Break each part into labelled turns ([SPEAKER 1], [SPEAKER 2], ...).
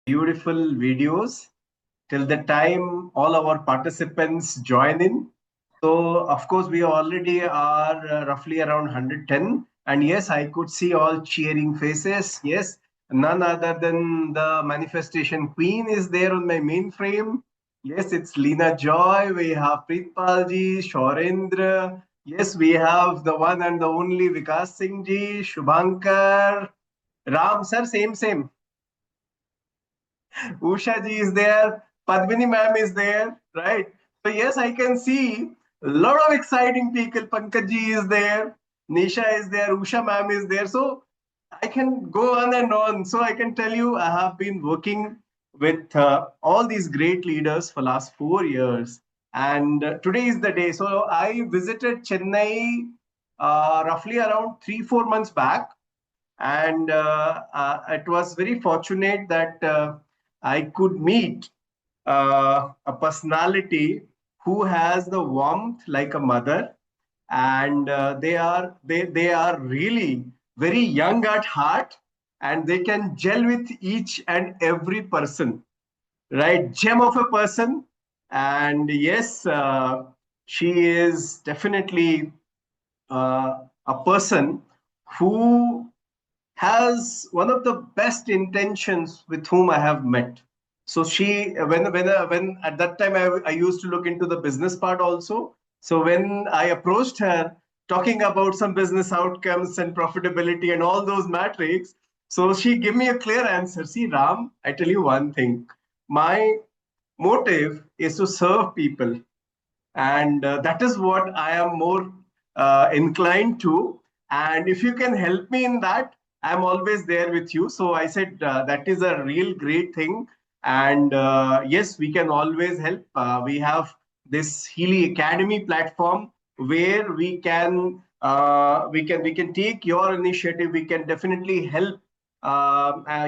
[SPEAKER 1] beautiful videos till the time all our participants join in. So, of course, we already are roughly around 110. And yes, I could see all cheering faces. Yes, none other than the manifestation queen is there on my mainframe. Yes, it's Leena Joy. We have Preetpalji, Shaurendra. Yes, we have the one and the only Vikas Singh ji, Shubhankar, Ram sir, same. Usha ji is there, Padmini ma'am is there, right? So yes, I can see a lot of exciting people. Pankaj ji is there, Nisha is there, Usha ma'am is there. So I can go on and on. So I can tell you, I have been working with all these great leaders for last 4 years, and today is the day. So I visited Chennai roughly around 3-4 months back, and it was very fortunate that I could meet a personality who has the warmth like a mother, and they are really very young at heart, and they can gel with each and every person, right? Gem of a person. And yes, she is definitely a person who has one of the best intentions with whom I have met. So she, when at that time I used to look into the business part also. So when I approached her talking about some business outcomes and profitability and all those metrics, so she gave me a clear answer. See, Ram, I tell you one thing. My motive is to serve people, and that is what I am more inclined to. And if you can help me in that, I'm always there with you. So I said that is a real great thing, and yes, we can always help. We have this Healy Academy platform where we can take your initiative. We can definitely help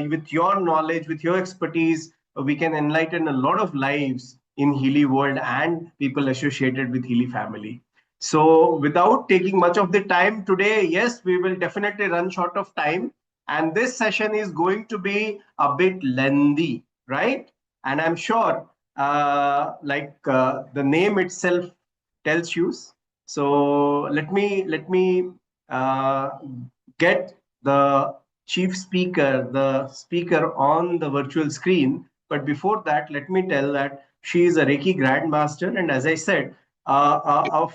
[SPEAKER 1] with your knowledge, with your expertise. We can enlighten a lot of lives in Healy world and people associated with Healy family. So without taking much of the time today, yes, we will definitely run short of time. And this session is going to be a bit lengthy, right? And I'm sure, the name itself tells you. So let me uh, get the chief speaker, the speaker on the virtual screen. But before that, let me tell that she is a Reiki Grandmaster, and as I said, a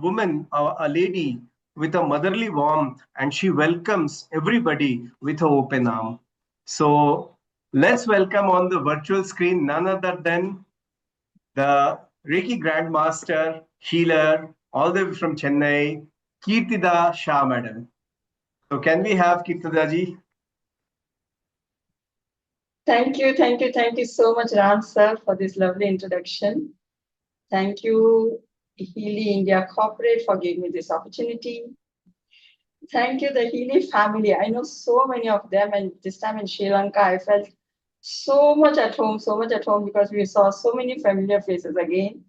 [SPEAKER 1] woman, a lady with a motherly warmth, and she welcomes everybody with her open arm. So let's welcome on the virtual screen none other than the Reiki Grandmaster, healer, all the way from Chennai, Kirtida Shah, madam. So can we have Kirtida ji?
[SPEAKER 2] Thank you so much, Ram sir, for this lovely introduction. Thank you, Healy India Corporate, for giving me this opportunity. Thank you, the Healy family. I know so many of them, and this time in Sri Lanka, I felt so much at home because we saw so many familiar faces again.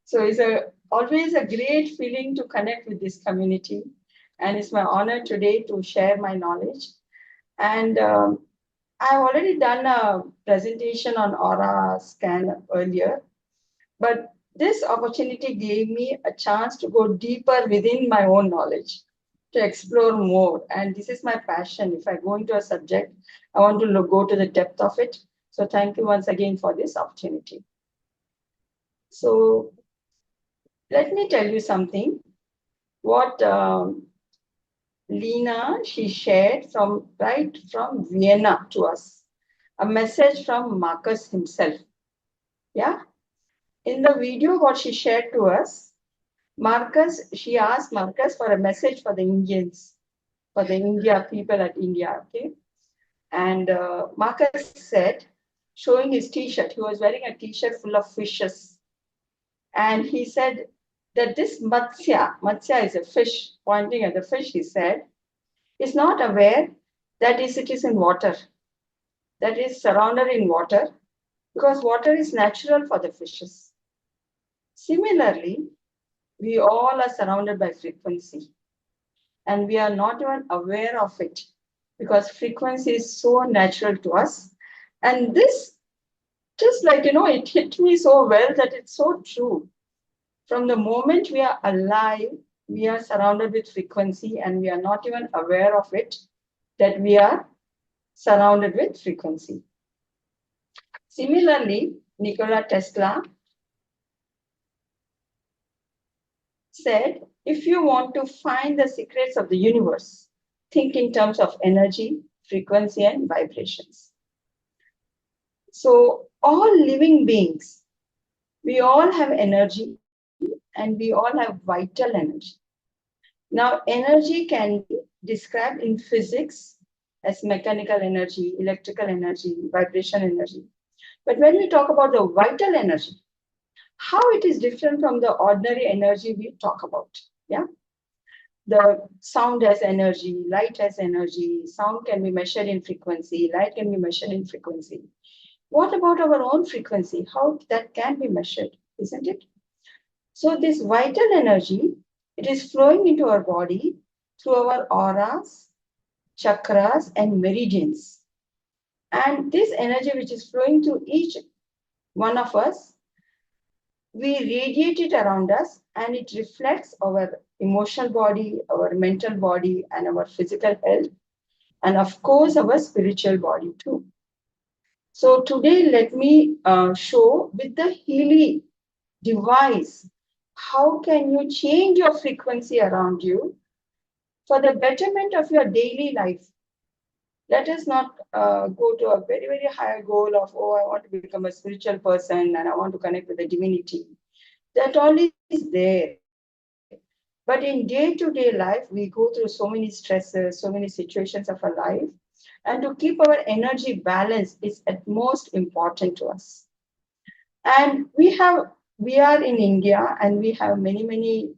[SPEAKER 2] So it's always a great feeling to connect with this community, and it's my honor today to share my knowledge. And I've already done a presentation on aura scan earlier, but this opportunity gave me a chance to go deeper within my own knowledge, to explore more. And this is my passion. If I go into a subject, I want to go to the depth of it. So thank you once again for this opportunity. So let me tell you something. What Lena, she shared right from Vienna to us, a message from Marcus himself. Yeah. In the video, what she shared to us, she asked Marcus for a message for the Indians, for the India people at India, okay? And Marcus said, showing his t-shirt, he was wearing a t-shirt full of fishes. And he said that this Matsya is a fish, pointing at the fish, he said, is not aware that it is in water, that is surrounded in water, because water is natural for the fishes. Similarly, we all are surrounded by frequency, and we are not even aware of it because frequency is so natural to us And this, just like, it hit me so well that it's so true. From the moment we are alive, we are surrounded with frequency and we are not even aware of it, that we are surrounded with frequency. Similarly, Nikola Tesla said, if you want to find the secrets of the universe, think in terms of energy, frequency, and vibrations. So all living beings, we all have energy and we all have vital energy. Now, energy can be described in physics as mechanical energy, electrical energy, vibration energy. But when we talk about the vital energy, how it is different from the ordinary energy we talk about. Yeah. The sound has energy, light has energy, sound can be measured in frequency, light can be measured in frequency. What about our own frequency? How that can be measured, isn't it? So this vital energy, it is flowing into our body through our auras, chakras, and meridians. And this energy which is flowing through each one of us, we radiate it around us and it reflects our emotional body, our mental body, and our physical health, and of course, our spiritual body too. So today, let me show with the Healy device, how can you change your frequency around you for the betterment of your daily life. Let us not go to a very, very high goal of, oh, I want to become a spiritual person and I want to connect with the divinity. That all is there. But in day-to-day life, we go through so many stresses, so many situations of our life. And to keep our energy balanced is at most important to us. And we are in India and we have many, many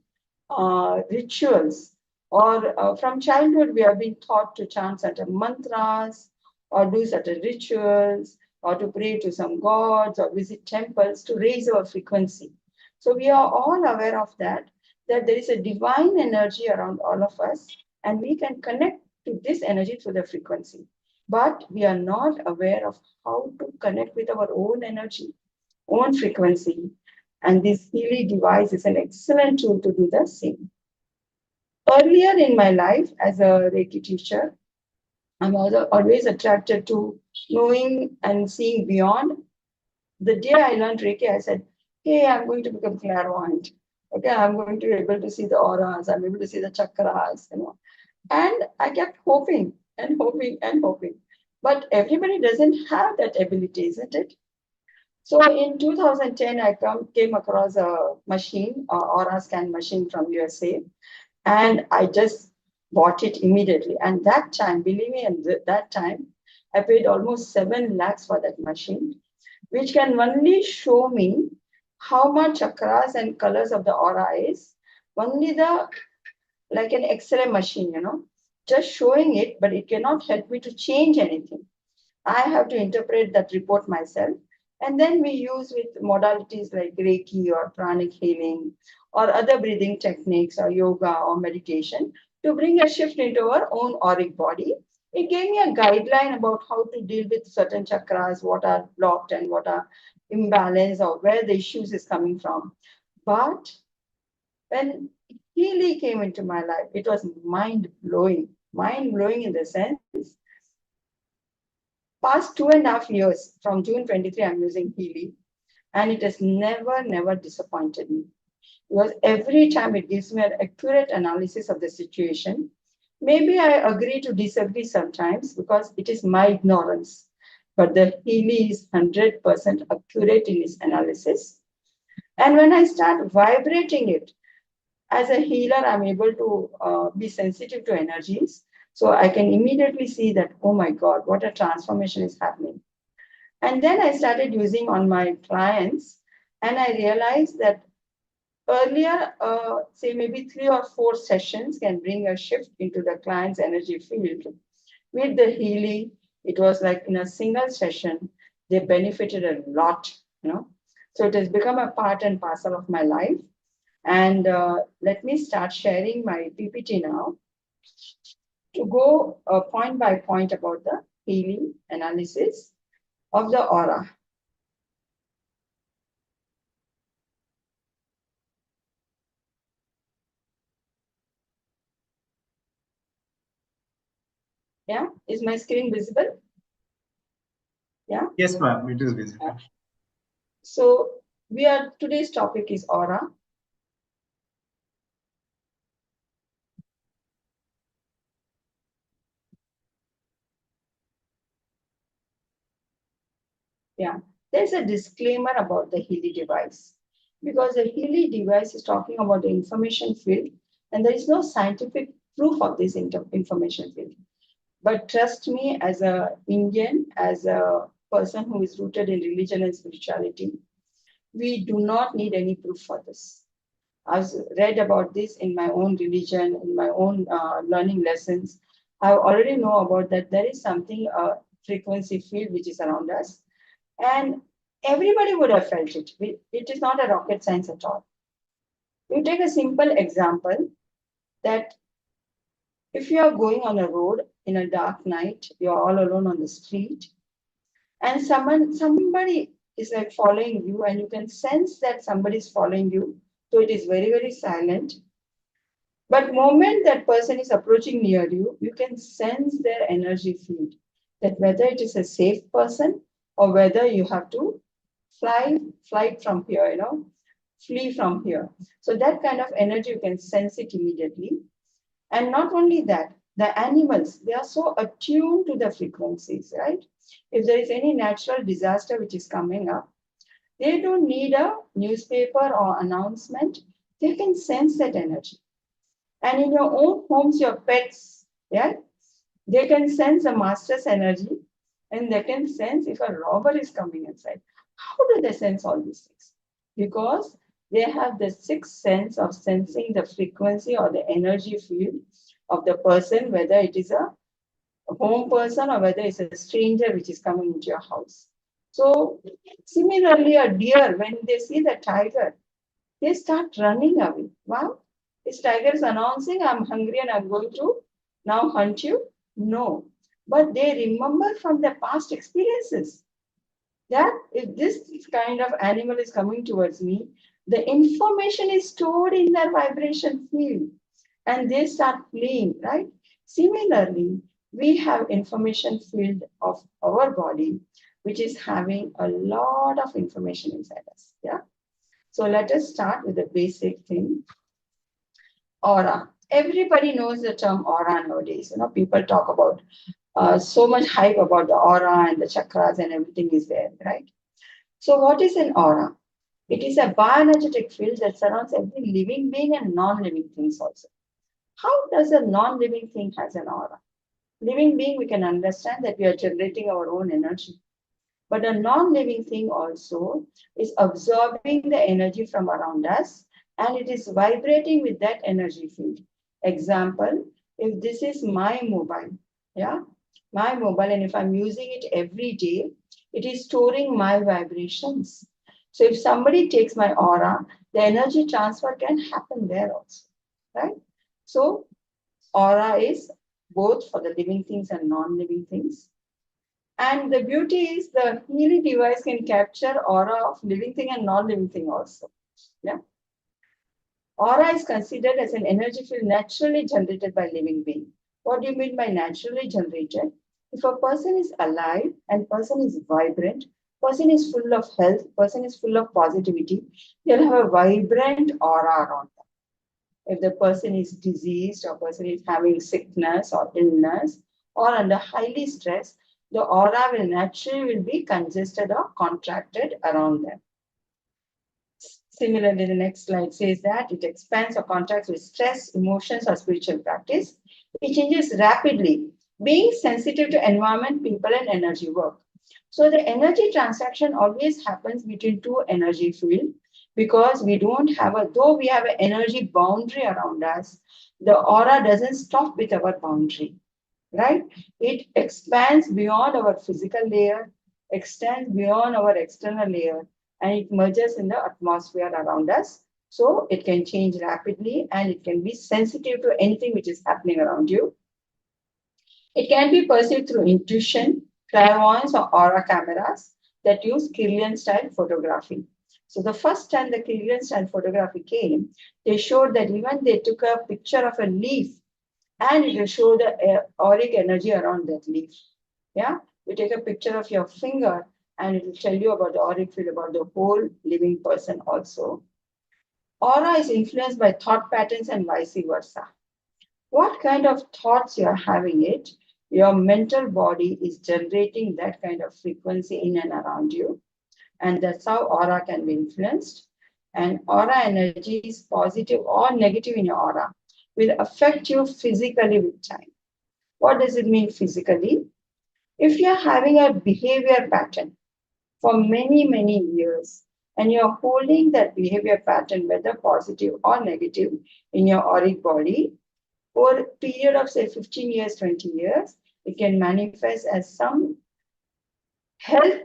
[SPEAKER 2] rituals. Or from childhood, we have been taught to chant certain mantras or do certain rituals or to pray to some gods or visit temples to raise our frequency. So we are all aware of that there is a divine energy around all of us and we can connect to this energy through the frequency. But we are not aware of how to connect with our own energy, own frequency. And this Healy device is an excellent tool to do the same. Earlier in my life as a Reiki teacher, I'm also always attracted to knowing and seeing beyond. The day I learned Reiki, I said, hey, I'm going to become clairvoyant. Okay, I'm going to be able to see the auras, I'm able to see the chakras. And I kept hoping and hoping and hoping. But everybody doesn't have that ability, isn't it? So in 2010, I came across a machine, aura scan machine from USA, and I just bought it immediately. And that time, believe me, and that time, I paid almost 7 lakhs for that machine, which can only show me how much chakras and colors of the aura is. Only like an X-ray machine, just showing it, but it cannot help me to change anything. I have to interpret that report myself. And then we use with modalities like Reiki or pranic healing or other breathing techniques or yoga or meditation to bring a shift into our own auric body. It gave me a guideline about how to deal with certain chakras, what are blocked and what are imbalanced or where the issues is coming from. But when Healy came into my life, it was mind-blowing. Mind-blowing in the sense, past 2.5 years, from June 23, I'm using Healy, and it has never, never disappointed me. Because every time it gives me an accurate analysis of the situation. Maybe I agree to disagree sometimes because it is my ignorance, but the Healy is 100% accurate in its analysis. And when I start vibrating it, as a healer, I'm able to be sensitive to energies. So I can immediately see that, oh my God, what a transformation is happening. And then I started using on my clients, and I realized that earlier, say maybe 3 or 4 sessions can bring a shift into the client's energy field. With the Healy, it was like in a single session, they benefited a lot. So it has become a part and parcel of my life. And let me start sharing my PPT now to go point by point about the Healy analysis. of the aura. Yeah, is my screen visible? Yeah.
[SPEAKER 1] Yes, ma'am, it is visible.
[SPEAKER 2] So today's topic is aura. Yeah, there's a disclaimer about the Healy device because the Healy device is talking about the information field, and there is no scientific proof of this information field. But trust me, as a Indian, as a person who is rooted in religion and spirituality, we do not need any proof for this. I've read about this in my own religion, in my own learning lessons. I already know about that there is something, a frequency field which is around us, and everybody would have felt it. It is not a rocket science at all. You take a simple example that if you are going on a road in a dark night, you're all alone on the street, and somebody is like following you, and you can sense that somebody is following you, so it is very, very silent. But moment that person is approaching near you, you can sense their energy field, that whether it is a safe person or whether you have to fly from here, flee from here. So that kind of energy, you can sense it immediately. And not only that, the animals, they are so attuned to the frequencies, right? If there is any natural disaster which is coming up, they don't need a newspaper or announcement. They can sense that energy. And in your own homes, your pets, yeah, they can sense a master's energy, and they can sense if a robber is coming inside. How do they sense all these things? Because they have the sixth sense of sensing the frequency or the energy field of the person, whether it is a home person or whether it's a stranger which is coming into your house. So similarly, a deer, when they see the tiger, they start running away. Wow, this tiger is announcing, I'm hungry and I'm going to now hunt you. No, but they remember from their past experiences that if this kind of animal is coming towards me, the information is stored in their vibration field and they start fleeing, right? Similarly, we have information field of our body, which is having a lot of information inside us. Yeah. So let us start with the basic thing. Aura. Everybody knows the term aura nowadays. People talk about so much hype about the aura and the chakras and everything is there, right? So what is an aura? It is a bioenergetic field that surrounds every living being and non-living things also. How does a non-living thing has an aura? Living being, we can understand that we are generating our own energy. But a non-living thing also is absorbing the energy from around us and it is vibrating with that energy field. Example, if this is my mobile, yeah, my mobile, and if I'm using it every day, it is storing my vibrations. So if somebody takes my aura, the energy transfer can happen there also, right? So aura is both for the living things and non-living things. And the beauty is the Healy device can capture aura of living thing and non-living thing also. Yeah. Aura is considered as an energy field naturally generated by living being. What do you mean by naturally generated? If a person is alive and person is vibrant, person is full of health, person is full of positivity, they'll have a vibrant aura around them. If the person is diseased or person is having sickness or illness or under highly stress, the aura will naturally be congested or contracted around them. Similarly, the next slide says that it expands or contracts with stress, emotions, or spiritual practice. It changes rapidly, being sensitive to environment, people, and energy work. So the energy transaction always happens between two energy fields because we don't have though we have an energy boundary around us, the aura doesn't stop with our boundary, right? It expands beyond our physical layer, extends beyond our external layer, and it merges in the atmosphere around us. So it can change rapidly and it can be sensitive to anything which is happening around you. It can be perceived through intuition, clairvoyance or aura cameras that use Kirlian style photography. So the first time the Kirlian style photography came, they showed that even they took a picture of a leaf and it will show the auric energy around that leaf. Yeah, you take a picture of your finger and it will tell you about the auric field, about the whole living person also. Aura is influenced by thought patterns and vice versa. What kind of thoughts you're having it, your mental body is generating that kind of frequency in and around you. And that's how aura can be influenced. And aura energy is positive or negative in your aura, will affect you physically with time. What does it mean physically? If you're having a behavior pattern for many, many years, and you're holding that behavior pattern, whether positive or negative, in your auric body, over a period of say 15 years, 20 years, it can manifest as some health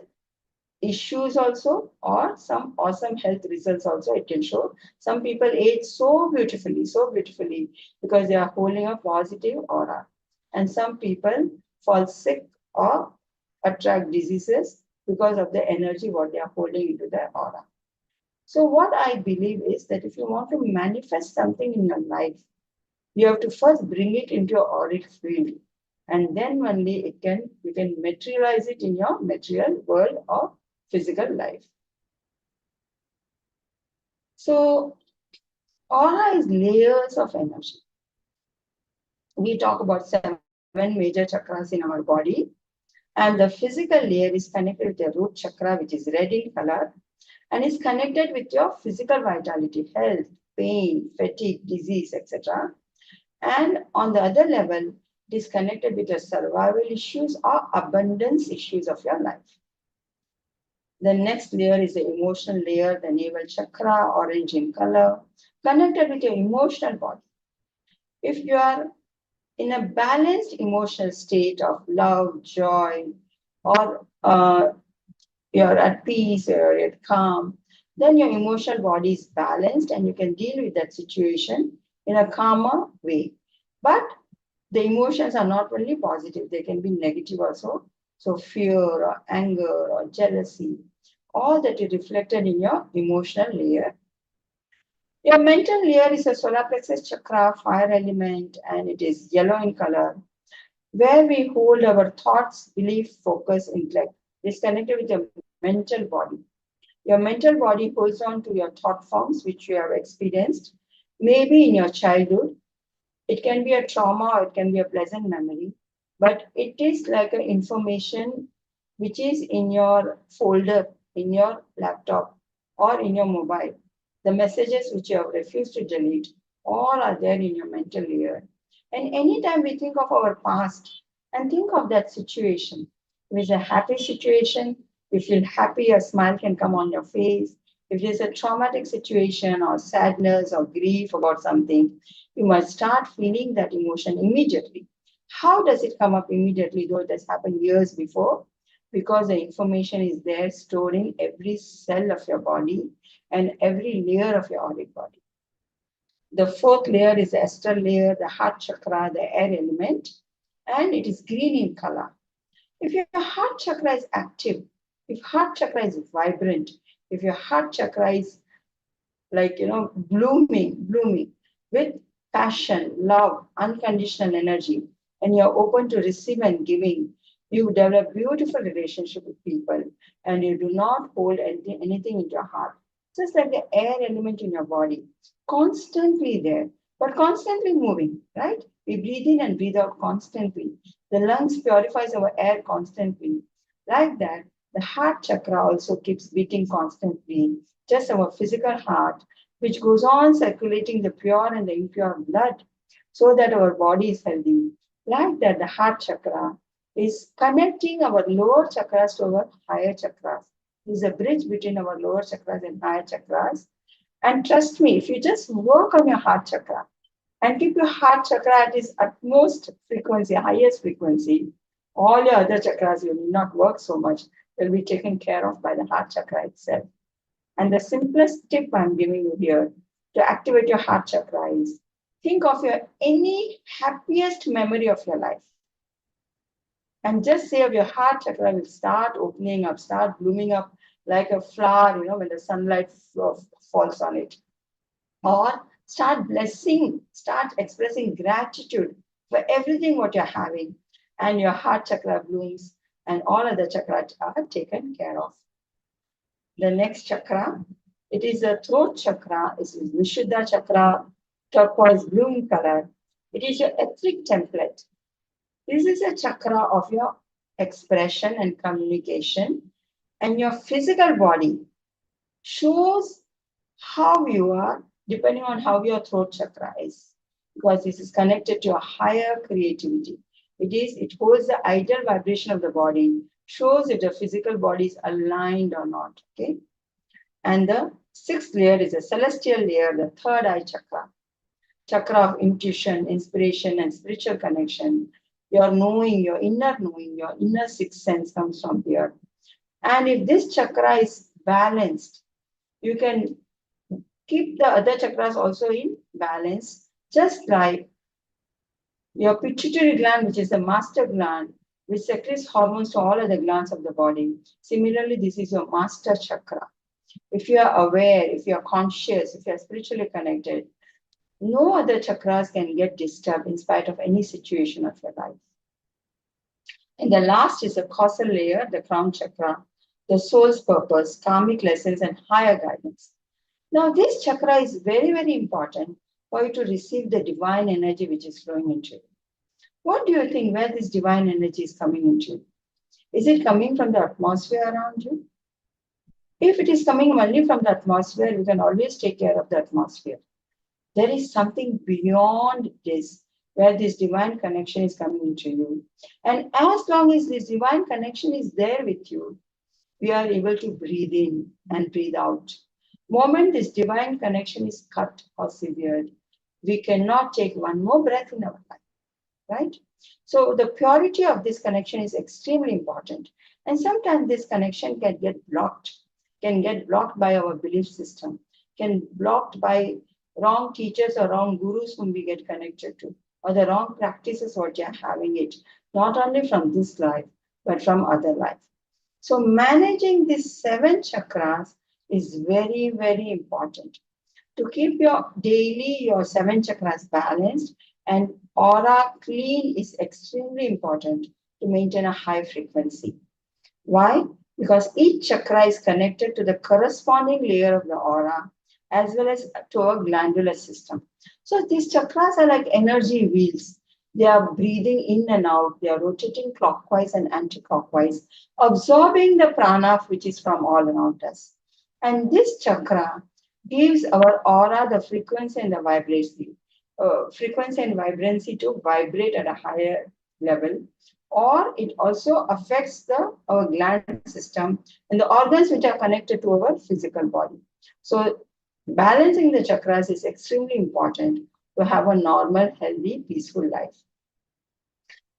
[SPEAKER 2] issues also, or some awesome health results also it can show. Some people age so beautifully because they are holding a positive aura. And some people fall sick or attract diseases because of the energy what they are holding into their aura. So what I believe is that if you want to manifest something in your life, you have to first bring it into your auric field. And then only you can materialize it in your material world or physical life. So aura is layers of energy. We talk about 7 major chakras in our body, and the physical layer is connected with the root chakra, which is red in color, and is connected with your physical vitality, health, pain, fatigue, disease, etc. And on the other level, it is connected with your survival issues or abundance issues of your life. The next layer is the emotional layer, the navel chakra, orange in color, connected with your emotional body. If you are in a balanced emotional state of love, joy, or you're at peace, or you're at calm, then your emotional body is balanced and you can deal with that situation in a calmer way. But the emotions are not only positive, they can be negative also. So fear or anger or jealousy, all that is reflected in your emotional layer. Your mental layer is a solar plexus chakra, fire element, and it is yellow in color, where we hold our thoughts, belief, focus, intellect. It's connected with your mental body. Your mental body holds on to your thought forms, which you have experienced, maybe in your childhood. It can be a trauma or it can be a pleasant memory, but it is like an information which is in your folder, in your laptop, or in your mobile. The messages which you have refused to delete, all are there in your mental layer. And anytime we think of our past and think of that situation, if it's a happy situation, you feel happy, a smile can come on your face. If there's a traumatic situation or sadness or grief about something, you must start feeling that emotion immediately. How does it come up immediately, though it has happened years before? Because the information is there stored in every cell of your body and every layer of your auric body. The fourth layer is the astral layer, the heart chakra, the air element, and it is green in color. If your heart chakra is active, if heart chakra is vibrant, if your heart chakra is like, blooming with passion, love, unconditional energy, and you're open to receive and giving, you develop beautiful relationship with people and you do not hold anything in your heart. Just like the air element in your body, constantly there, but constantly moving, right? We breathe in and breathe out constantly. The lungs purifies our air constantly. Like that, the heart chakra also keeps beating constantly, just our physical heart, which goes on circulating the pure and the impure blood so that our body is healthy. Like that, the heart chakra is connecting our lower chakras to our higher chakras. There's a bridge between our lower chakras and higher chakras. And trust me, if you just work on your heart chakra and keep your heart chakra at its utmost frequency, highest frequency, all your other chakras will not work so much. They'll be taken care of by the heart chakra itself. And the simplest tip I'm giving you here to activate your heart chakra is think of your any happiest memory of your life And just say your heart chakra will start opening up, start blooming up like a flower, when the sunlight falls on it. Or start blessing, start expressing gratitude for everything what you're having. And your heart chakra blooms and all other chakras are taken care of. The next chakra, it is a throat chakra. It is Vishuddha chakra, turquoise blue in color. It is your etheric template. This is a chakra of your expression and communication, and your physical body shows how you are depending on how your throat chakra is, because this is connected to a higher creativity. It holds the ideal vibration of the body, shows if the physical body is aligned or not. Okay. And the sixth layer is a celestial layer, the third eye chakra. Chakra of intuition, inspiration, and spiritual connection. Your knowing, your inner sixth sense comes from here. And if this chakra is balanced, you can keep the other chakras also in balance, just like your pituitary gland, which is the master gland, which secretes hormones to all other glands of the body. Similarly, this is your master chakra. If you are aware, if you are conscious, if you are spiritually connected, no other chakras can get disturbed in spite of any situation of your life. And the last is a causal layer, the crown chakra, the soul's purpose, karmic lessons, and higher guidance. Now, this chakra is very, very important for you to receive the divine energy which is flowing into you. What do you think where this divine energy is coming into you? Is it coming from the atmosphere around you? If it is coming only from the atmosphere, you can always take care of the atmosphere. There is something beyond this where this divine connection is coming into you. And as long as this divine connection is there with you, we are able to breathe in and breathe out. Moment this divine connection is cut or severed, we cannot take one more breath in our life, right? So the purity of this connection is extremely important. And sometimes this connection can get blocked by our belief system, can be blocked by wrong teachers or wrong gurus whom we get connected to, or the wrong practices what you're having it, not only from this life, but from other life. So managing these 7 chakras is very, very important. To keep your 7 chakras balanced and aura clean is extremely important to maintain a high frequency. Why? Because each chakra is connected to the corresponding layer of the aura as well as to our glandular system. So these chakras are like energy wheels. They are breathing in and out. They are rotating clockwise and anti-clockwise, absorbing the prana which is from all around us. And this chakra gives our aura the frequency and the vibrancy, to vibrate at a higher level. Or it also affects our gland system and the organs which are connected to our physical body. So balancing the chakras is extremely important to have a normal, healthy, peaceful life.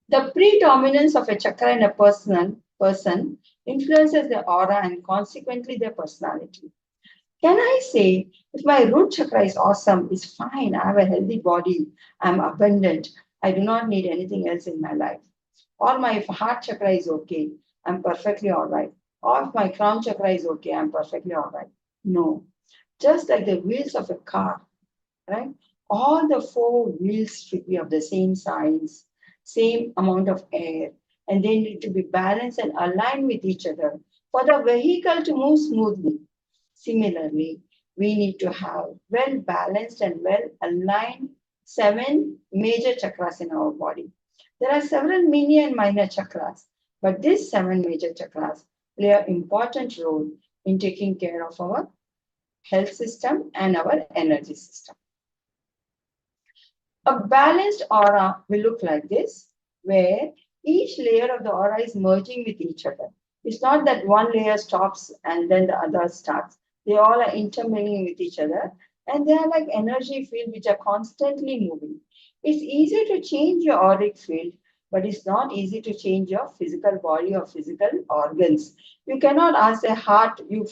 [SPEAKER 2] The predominance of a chakra in a person influences their aura and consequently their personality. Can I say, if my root chakra is awesome, is fine, I have a healthy body, I'm abundant, I do not need anything else in my life. Or my heart chakra is okay, I'm perfectly all right. Or if my crown chakra is okay, I'm perfectly all right. No. Just like the wheels of a car, right? All the 4 wheels should be of the same size, same amount of air, and they need to be balanced and aligned with each other for the vehicle to move smoothly. Similarly, we need to have well-balanced and well-aligned 7 major chakras in our body. There are several mini and minor chakras, but these 7 major chakras play an important role in taking care of our health system and our energy system. A balanced aura will look like this, where each layer of the aura is merging with each other. It's not that one layer stops and then the other starts. They all are intermingling with each other, and they are like energy fields which are constantly moving. It's easy to change your auric field, but it's not easy to change your physical body or physical organs. You cannot ask a heart, you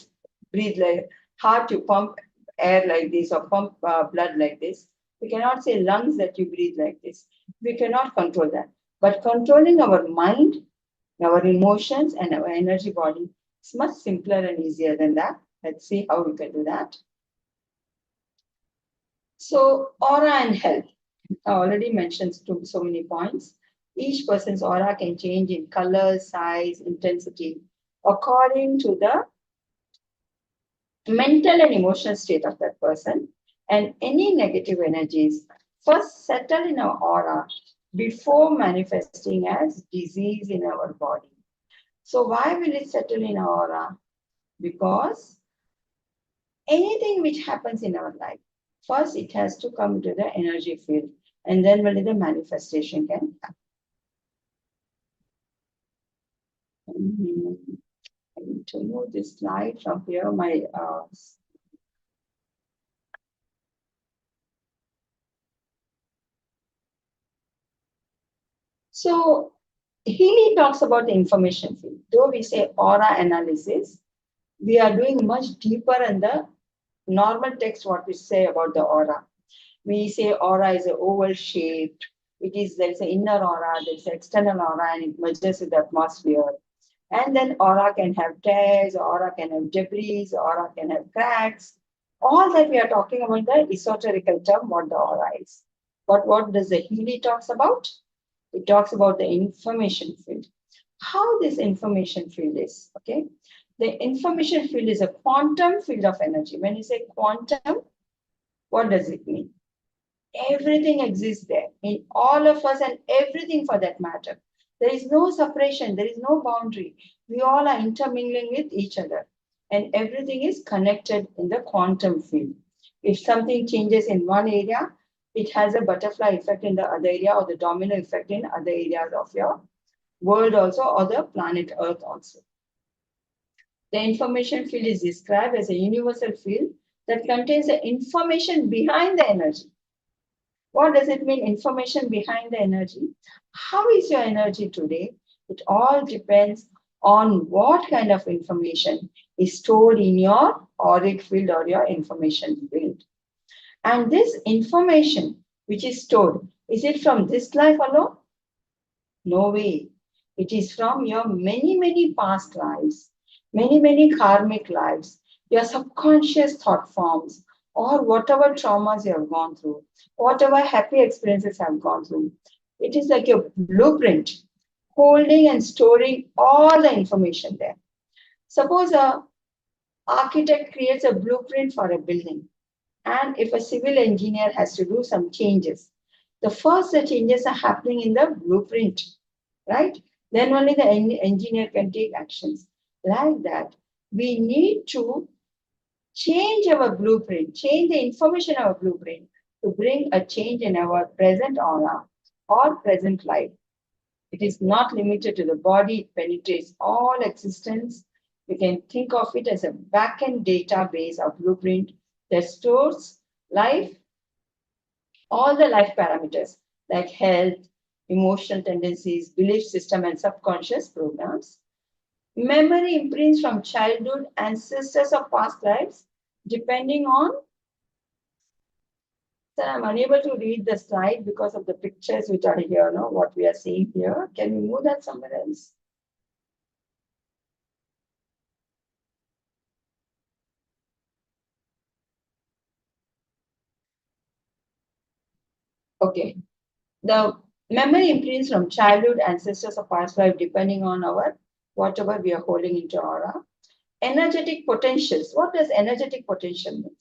[SPEAKER 2] breathe like heart, you pump air like this or pump blood like this. We cannot say lungs that you breathe like this. We cannot control that. But controlling our mind Our emotions and our energy body. It's much simpler and easier than that. Let's see how we can do that. So, aura and health. I already mentioned so many points. Each person's aura can change in color, size, intensity, according to the mental and emotional state of that person. And any negative energies first settle in our aura before manifesting as disease in our body. So, why will it settle in our aura? Because anything which happens in our life, first it has to come to the energy field, and then only the manifestation can happen. I need to move this slide from here. So Healy talks about the information field. Though we say aura analysis, we are doing much deeper in the normal text what we say about the aura. We say aura is an oval shaped. There's an inner aura, there's an external aura, and it merges with the atmosphere. And then aura can have tears, aura can have debris, aura can have cracks. All that we are talking about the esoterical term, what the aura is. But what does the Healy talks about? It talks about the information field. How this information field is, okay? The information field is a quantum field of energy. When you say quantum, what does it mean? Everything exists there in all of us and everything for that matter. There is no separation, there is no boundary. We all are intermingling with each other, and everything is connected in the quantum field. If something changes in one area, it has a butterfly effect in the other area, or the domino effect in other areas of your world also, or the planet Earth also. The information field is described as a universal field that contains the information behind the energy. What does it mean, information behind the energy? How is your energy today? It all depends on what kind of information is stored in your auric field or your information field. And this information which is stored, is it from this life alone? No way. It is from your many, many past lives, many, many karmic lives, your subconscious thought forms, or whatever traumas you have gone through, whatever happy experiences have gone through. It is like a blueprint holding and storing all the information there. Suppose a architect creates a blueprint for a building, and if a civil engineer has to do some changes, the first the changes are happening in the blueprint, right? Then only the engineer can take actions. Like that, we need to change our blueprint, change the information of our blueprint to bring a change in our present aura or present life. It is not limited to the body, it penetrates all existence. We can think of it as a back-end database of blueprint that stores life, all the life parameters like health, emotional tendencies, belief system, and subconscious programs. Memory imprints from childhood, ancestors of past lives, depending on. Sir, I'm unable to read the slide because of the pictures which are here, no? What we are seeing here. Can we move that somewhere else? Okay. The memory imprints from childhood, ancestors of past life, depending on our whatever we are holding into aura. Energetic potentials. What does energetic potential mean?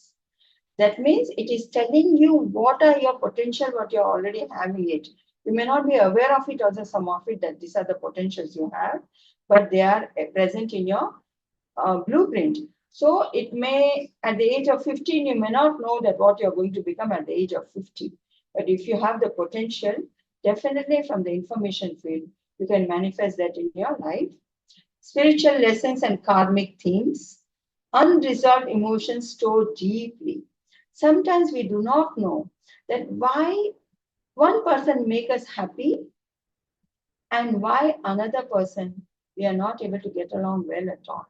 [SPEAKER 2] That means it is telling you what are your potential, what you're already having it. You may not be aware of it, also some of it, that these are the potentials you have, but they are present in your blueprint. So it may, at the age of 15, you may not know that what you're going to become at the age of 50. But if you have the potential, definitely from the information field, you can manifest that in your life. Spiritual lessons and karmic themes, unresolved emotions stored deeply. Sometimes we do not know that why one person make us happy and why another person we are not able to get along well at all.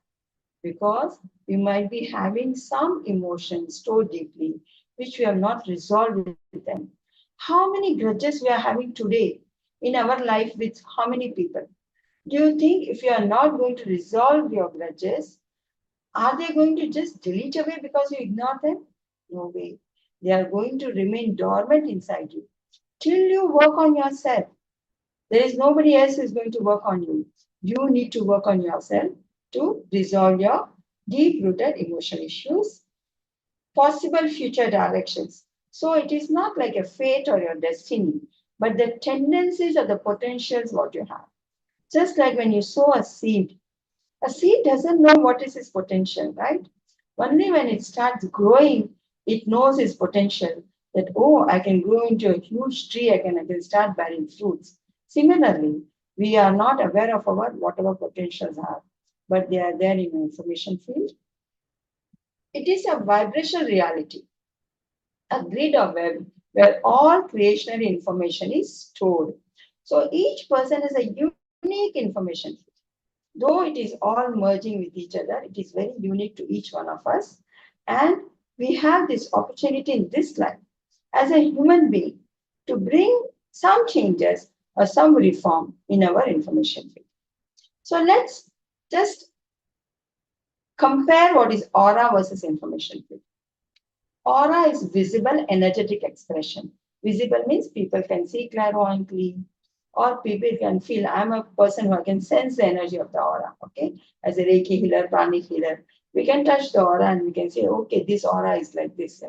[SPEAKER 2] Because we might be having some emotions stored deeply which we have not resolved with them. How many grudges we are having today in our life with how many people? Do you think if you are not going to resolve your grudges, are they going to just delete away because you ignore them? No way. They are going to remain dormant inside you till you work on yourself. There is nobody else who is going to work on you. You need to work on yourself to resolve your deep-rooted emotional issues, possible future directions. So it is not like a fate or your destiny, but the tendencies or the potentials what you have. Just like when you sow a seed doesn't know what is its potential, right? Only when it starts growing, it knows its potential that, oh, I can grow into a huge tree, I can start bearing fruits. Similarly, we are not aware of our whatever potentials are, but they are there in the information field. It is a vibrational reality, a grid of web where all creationary information is stored. So each person has a unique information field. Though it is all merging with each other, it is very unique to each one of us. And we have this opportunity in this life as a human being to bring some changes or some reform in our information field. So let's just compare what is aura versus information field. Aura is visible energetic expression. Visible means people can see clairvoyantly, or people can feel. I'm a person who can sense the energy of the aura. Okay, as a Reiki healer, pranic healer, we can touch the aura and we can say, okay, this aura is like this.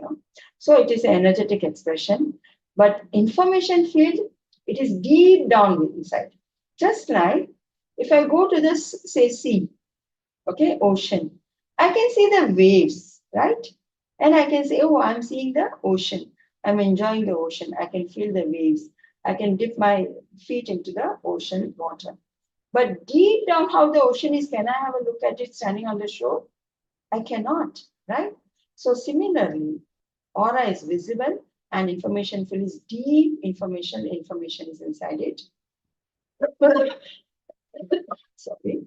[SPEAKER 2] So it is an energetic expression. But information field, it is deep down inside. Just like if I go to this, say, sea, okay, ocean, I can see the waves, right? And I can say, oh, I'm seeing the ocean. I'm enjoying the ocean. I can feel the waves. I can dip my feet into the ocean water. But deep down, how the ocean is, can I have a look at it standing on the shore? I cannot, right? So similarly, aura is visible and information field is deep information. Information is inside it. Sorry.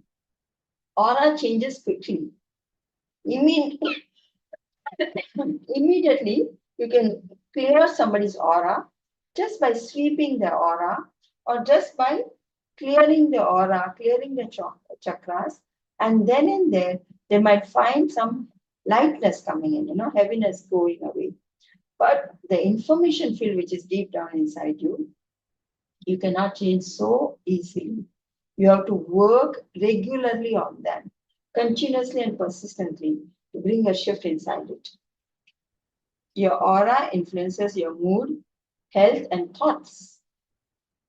[SPEAKER 2] Aura changes quickly. Immediately, you can clear somebody's aura just by sweeping the aura or just by clearing the aura, clearing the chakras, and then and there, they might find some lightness coming in, heaviness going away. But the information field, which is deep down inside you, you cannot change so easily. You have to work regularly on them, continuously and persistently to bring a shift inside it. Your aura influences your mood, health, and thoughts.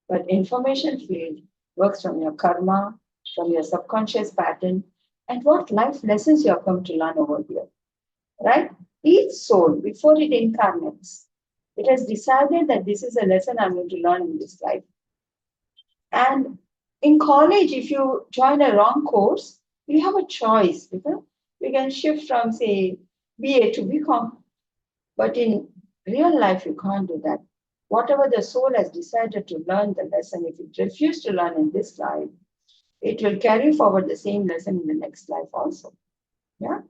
[SPEAKER 2] But information field works from your karma, from your subconscious pattern, and what life lessons you have come to learn over here. Right? Each soul, before it incarnates, it has decided that this is a lesson I'm going to learn in this life. And in college, if you join a wrong course, you have a choice. We can shift from, say, BA to BCom. But in real life, you can't do that. Whatever the soul has decided to learn the lesson, if it refuses to learn in this life, it will carry forward the same lesson in the next life also. Yeah.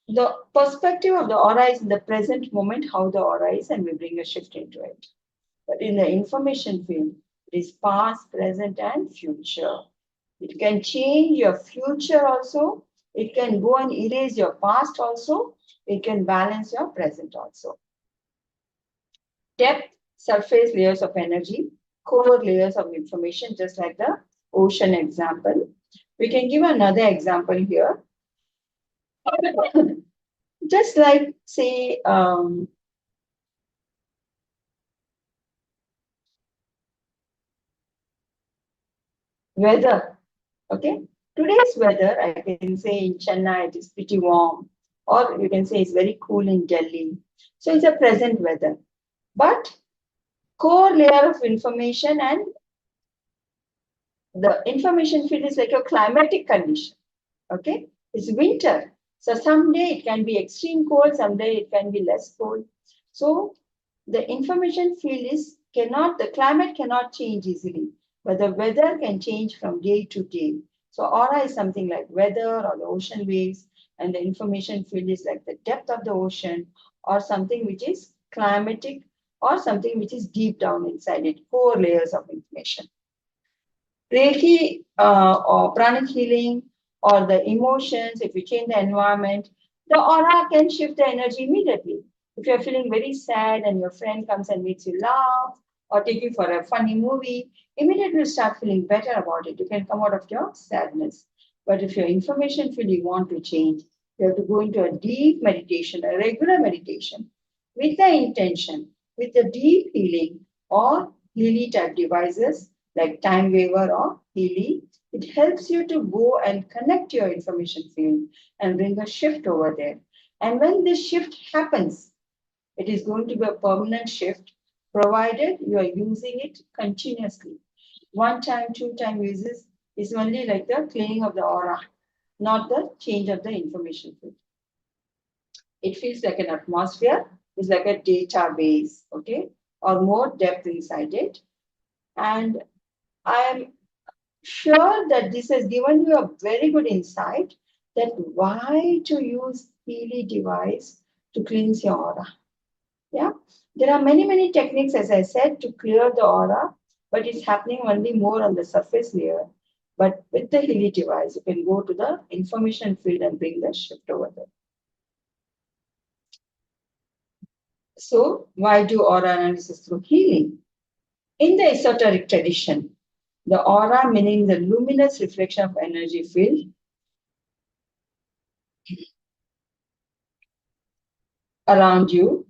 [SPEAKER 2] The perspective of the aura is in the present moment, how the aura is, and we bring a shift into it. But in the information field, it is past, present, and future. It can change your future also. It can go and erase your past also. It can balance your present also. Depth, surface layers of energy, core layers of information, just like the ocean example. We can give another example here. Just like, say, weather. Okay, today's weather, I can say in Chennai it is pretty warm, or you can say it's very cool in Delhi. So it's a present weather. But core layer of information and the information field is like a climatic condition. Okay, it's winter. So someday it can be extreme cold, someday it can be less cold. So the information field is the climate cannot change easily, but the weather can change from day to day. So aura is something like weather or the ocean waves, and the information field is like the depth of the ocean or something which is climatic or something which is deep down inside it, core layers of information. Reiki or pranic healing or the emotions, if you change the environment, the aura can shift the energy immediately. If you're feeling very sad and your friend comes and makes you laugh or take you for a funny movie, immediately you start feeling better about it. You can come out of your sadness. But if your information field you want to change, you have to go into a deep meditation, a regular meditation, with the intention, with the deep healing or Healy type devices like Time Waver or Healy. It helps you to go and connect your information field and bring a shift over there. And when this shift happens, it is going to be a permanent shift provided you are using it continuously. One time, two time uses is only like the cleaning of the aura, not the change of the information field. It feels like an atmosphere, it's like a database, okay, or more depth inside it. And I'm sure that this has given you a very good insight that why to use Healy device to cleanse your aura. Yeah, there are many techniques, as I said, to clear the aura, but it's happening only more on the surface layer. But with the Healy device, you can go to the information field and bring the shift over there. So, why do aura analysis through healing? In the esoteric tradition, the aura, meaning the luminous reflection of energy field, around you,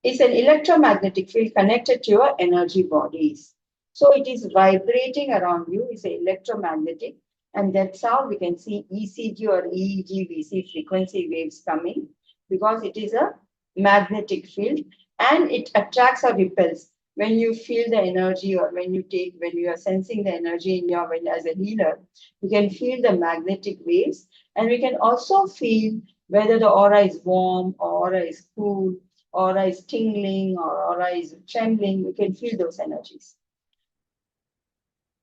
[SPEAKER 2] is an electromagnetic field connected to your energy bodies. So it is vibrating around you, it's electromagnetic, and that's how we can see ECG or EEG, we see frequency waves coming because it is a magnetic field and it attracts or repels. When you feel the energy or when you are sensing the energy in your, when as a healer, you can feel the magnetic waves, and we can also feel whether the aura is warm or aura is cool, aura is tingling or aura is trembling. We can feel those energies.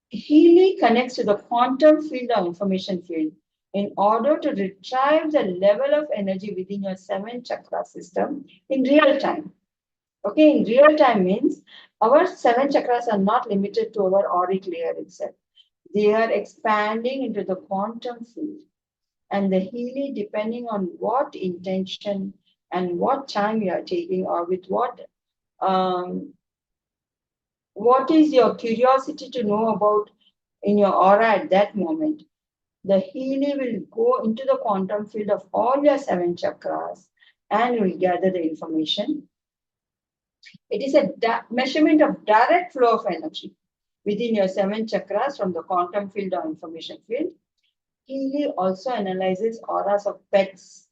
[SPEAKER 2] Healy connects to the quantum field or information field in order to retrieve the level of energy within your 7 chakra system in real time. Okay, in real time means our 7 chakras are not limited to our auric layer itself. They are expanding into the quantum field. And the Healy, depending on what intention and what time you are taking, or with what is your curiosity to know about in your aura at that moment, the Healy will go into the quantum field of all your 7 chakras and will gather the information. It is a measurement of direct flow of energy within your 7 chakras from the quantum field or information field. Healy also analyzes auras of pets,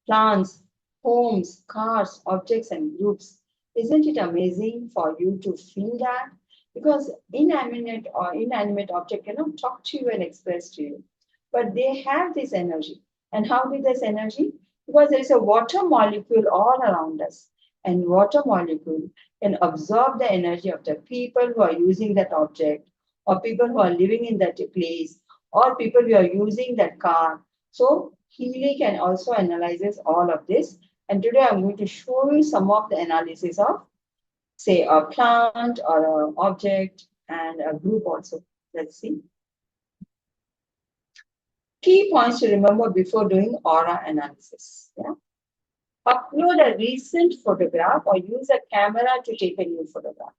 [SPEAKER 2] plants, homes, cars, objects, and groups. Isn't it amazing for you to feel that? Because inanimate or inanimate object cannot talk to you and express to you, but they have this energy. And how did this energy? Because there is a water molecule all around us, and water molecule can absorb the energy of the people who are using that object, or people who are living in that place, or people who are using that car. So Healy can also analyze all of this. And today I'm going to show you some of the analysis of, say, a plant or an object and a group also. Let's see. Key points to remember before doing aura analysis. Yeah? Upload a recent photograph or use a camera to take a new photograph.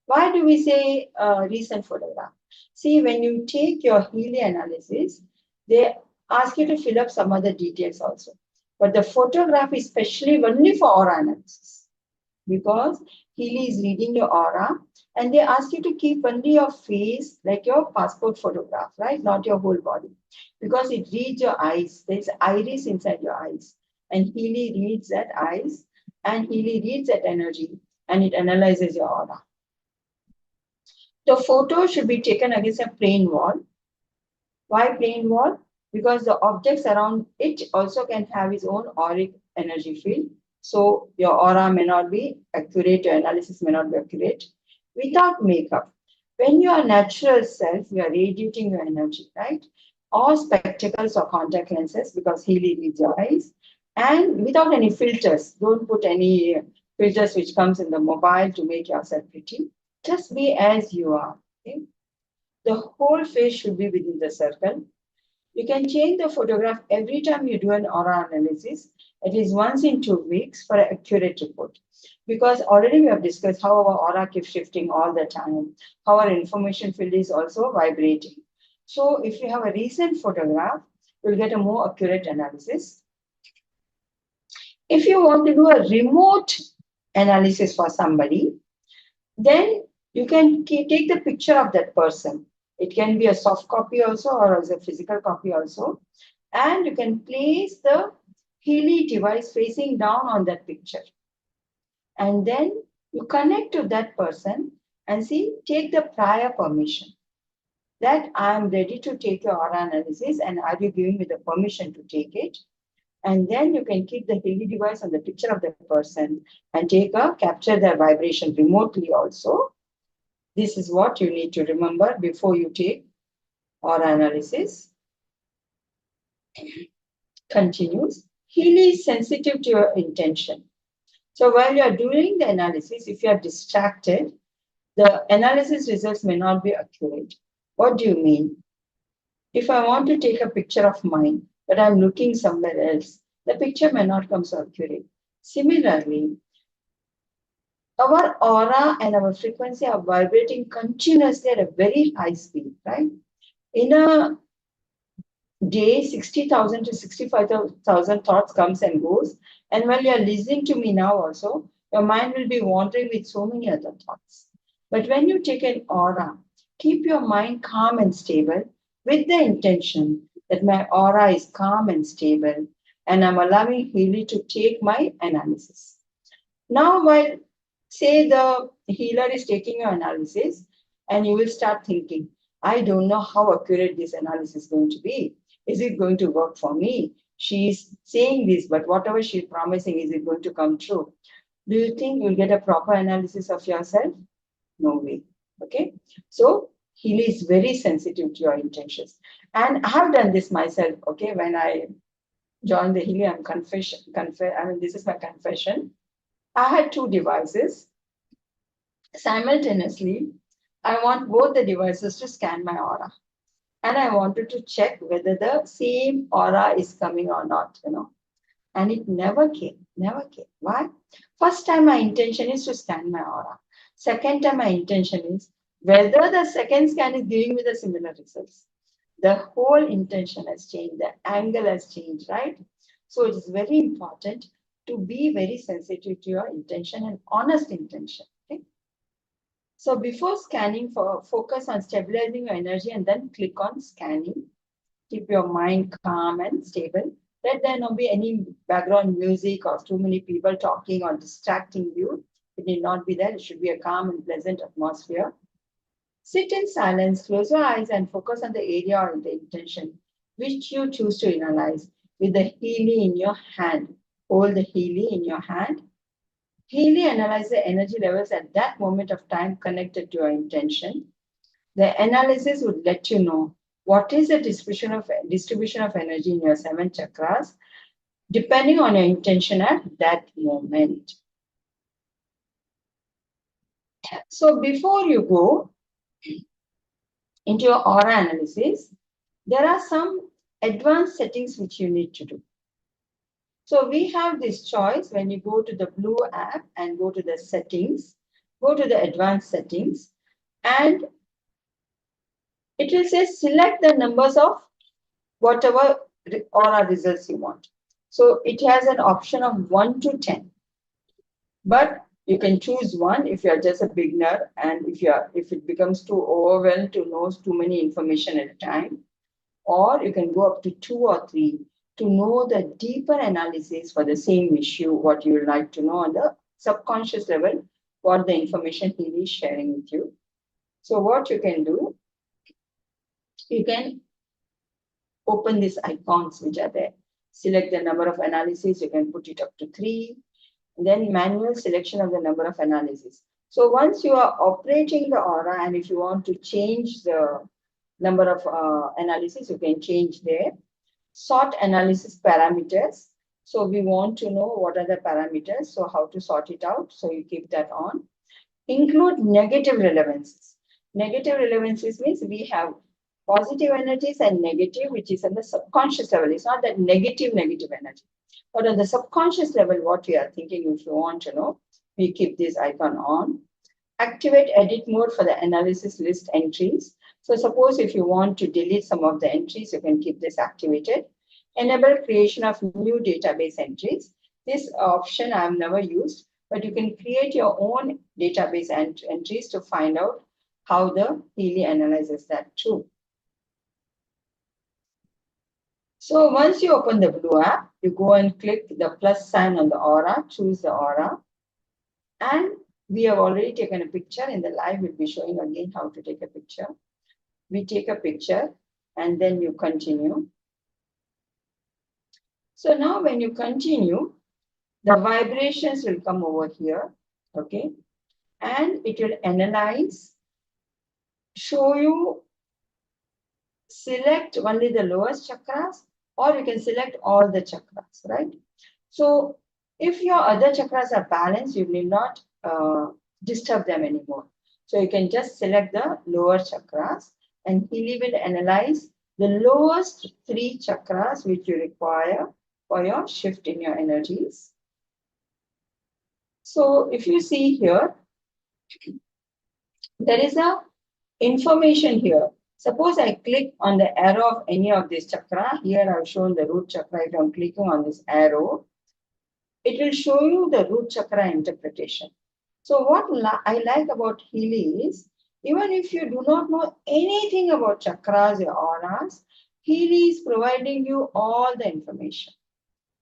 [SPEAKER 2] Why do we say recent photograph? See, when you take your Healy analysis, they ask you to fill up some other details also. But the photograph is specially only for aura analysis, because Healy is reading your aura and they ask you to keep only your face, like your passport photograph, right? Not your whole body, because it reads your eyes. There's iris inside your eyes, and Healy reads that eyes and Healy reads that energy and it analyzes your aura. The photo should be taken against a plain wall. Why plain wall? Because the objects around it also can have its own auric energy field. So your aura may not be accurate, your analysis may not be accurate. Without makeup, when you are natural self, you are radiating your energy, right? Or spectacles or contact lenses, because Healy reads your eyes. And without any filters, don't put any filters which comes in the mobile to make yourself pretty. Just be as you are. Okay? The whole face should be within the circle. You can change the photograph every time you do an aura analysis, at least once in 2 weeks for an accurate report. Because already we have discussed how our aura keeps shifting all the time, how our information field is also vibrating. So if you have a recent photograph, you'll get a more accurate analysis. If you want to do a remote analysis for somebody, then you can take the picture of that person. It can be a soft copy also or as a physical copy also. And you can place the Healy device facing down on that picture. And then you connect to that person and see, take the prior permission that I am ready to take your aura analysis and are you giving me the permission to take it? And then you can keep the Healy device on the picture of the person and capture their vibration remotely also. This is what you need to remember before you take aura analysis. Continues. Healy is sensitive to your intention. So while you are doing the analysis, if you are distracted, the analysis results may not be accurate. What do you mean? If I want to take a picture of mine, but I'm looking somewhere else, the picture may not come so accurate. Similarly, our aura and our frequency are vibrating continuously at a very high speed, right? In a day, 60,000 to 65,000 thoughts comes and goes. And while you're listening to me now also, your mind will be wandering with so many other thoughts. But when you take an aura, keep your mind calm and stable with the intention that my aura is calm and stable and I'm allowing Healy to take my analysis. Now, while say the healer is taking your analysis and you will start thinking, I don't know how accurate this analysis is going to be. Is it going to work for me? She's saying this, but whatever she's promising, is it going to come true? Do you think you'll get a proper analysis of yourself? No way. Okay. So Healy is very sensitive to your intentions. And I have done this myself. Okay. When I joined the Healy, this is my confession. I had 2 devices. Simultaneously, I want both the devices to scan my aura. And I wanted to check whether the same aura is coming or not, And it never came, never came. Why? First time my intention is to scan my aura. Second time my intention is whether the second scan is giving me the similar results. The whole intention has changed, the angle has changed, right? So it is very important to be very sensitive to your intention and honest intention. Okay? So before scanning, focus on stabilizing your energy and then click on scanning. Keep your mind calm and stable. Let there not be any background music or too many people talking or distracting you. It need not be there. It should be a calm and pleasant atmosphere. Sit in silence, close your eyes and focus on the area or the intention which you choose to analyze with the Healy in your hand. Hold the Healy in your hand. Healy analyze the energy levels at that moment of time connected to your intention. The analysis would let you know what is the distribution of energy in your 7 chakras, depending on your intention at that moment. So before you go into your aura analysis, there are some advanced settings which you need to do. So we have this choice when you go to the blue app and go to the settings, go to the advanced settings, and it will say select the numbers of whatever aura results you want. So it has an option of 1 to 10. But you can choose 1 if you are just a beginner and if it becomes too overwhelmed to know too many information at a time. Or you can go up to 2 or 3 to know the deeper analysis for the same issue, what you would like to know on the subconscious level, what the information he is sharing with you. So what you can do, you can open these icons which are there. Select the number of analyses, you can put it up to 3. Then manual selection of the number of analyses. So once you are operating the aura and if you want to change the number of analysis, you can change there. Sort analysis parameters. So we want to know what are the parameters, so how to sort it out. So you keep that on. Include negative relevances. Negative relevancies means we have positive energies and negative, which is on the subconscious level. It's not that negative energy. But on the subconscious level, what we are thinking, if you want to know, we keep this icon on. Activate edit mode for the analysis list entries. So suppose if you want to delete some of the entries, you can keep this activated. Enable creation of new database entries. This option I have never used, but you can create your own database entries to find out how the Healy analyzes that too. So once you open the blue app, you go and click the plus sign on the aura, choose the aura, and we have already taken a picture. In the live, we'll be showing again how to take a picture. We take a picture and then you continue. So now when you continue, the vibrations will come over here, okay? And it will analyze, show you, select only the lowest chakras, or you can select all the chakras, right? So if your other chakras are balanced, you need not disturb them anymore. So you can just select the lower chakras, and Healy will analyze the lowest 3 chakras which you require for your shift in your energies. So if you see here, there is a information here. Suppose I click on the arrow of any of this chakra. Here I've shown the root chakra. If I'm clicking on this arrow, it will show you the root chakra interpretation. So what I like about Healy is, even if you do not know anything about chakras or auras, Healy is providing you all the information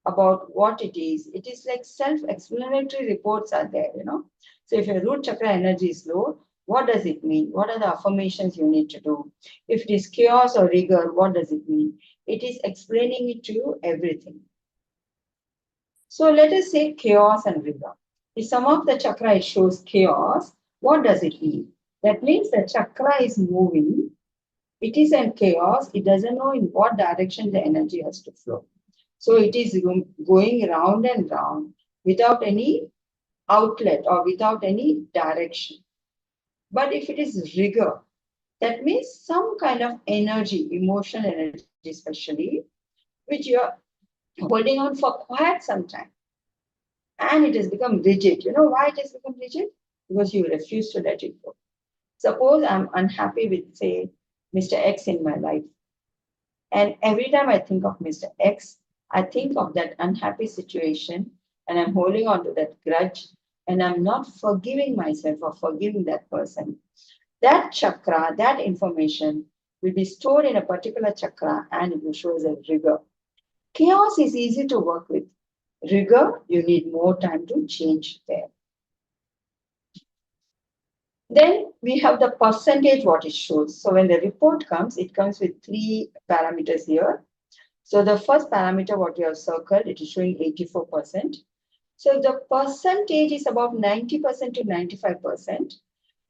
[SPEAKER 2] about what it is. It is like self-explanatory reports are there, you know. So if your root chakra energy is low, what does it mean? What are the affirmations you need to do? If it is chaos or rigor, what does it mean? It is explaining it to you everything. So let us say chaos and rigor. If some of the chakra it shows chaos, what does it mean? That means the chakra is moving. It is in chaos. It doesn't know in what direction the energy has to flow. So it is going round and round without any outlet or without any direction. But if it is rigor, that means some kind of energy, emotional energy especially, which you are holding on for quite some time. And it has become rigid. You know why it has become rigid? Because you refuse to let it go. Suppose I'm unhappy with, say, Mr. X in my life. And every time I think of Mr. X, I think of that unhappy situation and I'm holding on to that grudge and I'm not forgiving myself or forgiving that person. That chakra, that information will be stored in a particular chakra and it will show as a rigor. Chaos is easy to work with. Rigor, you need more time to change there. Then we have the percentage what it shows. So when the report comes, it comes with 3 parameters here. So the first parameter what we have circled, it is showing 84%. So the percentage is about 90% to 95%.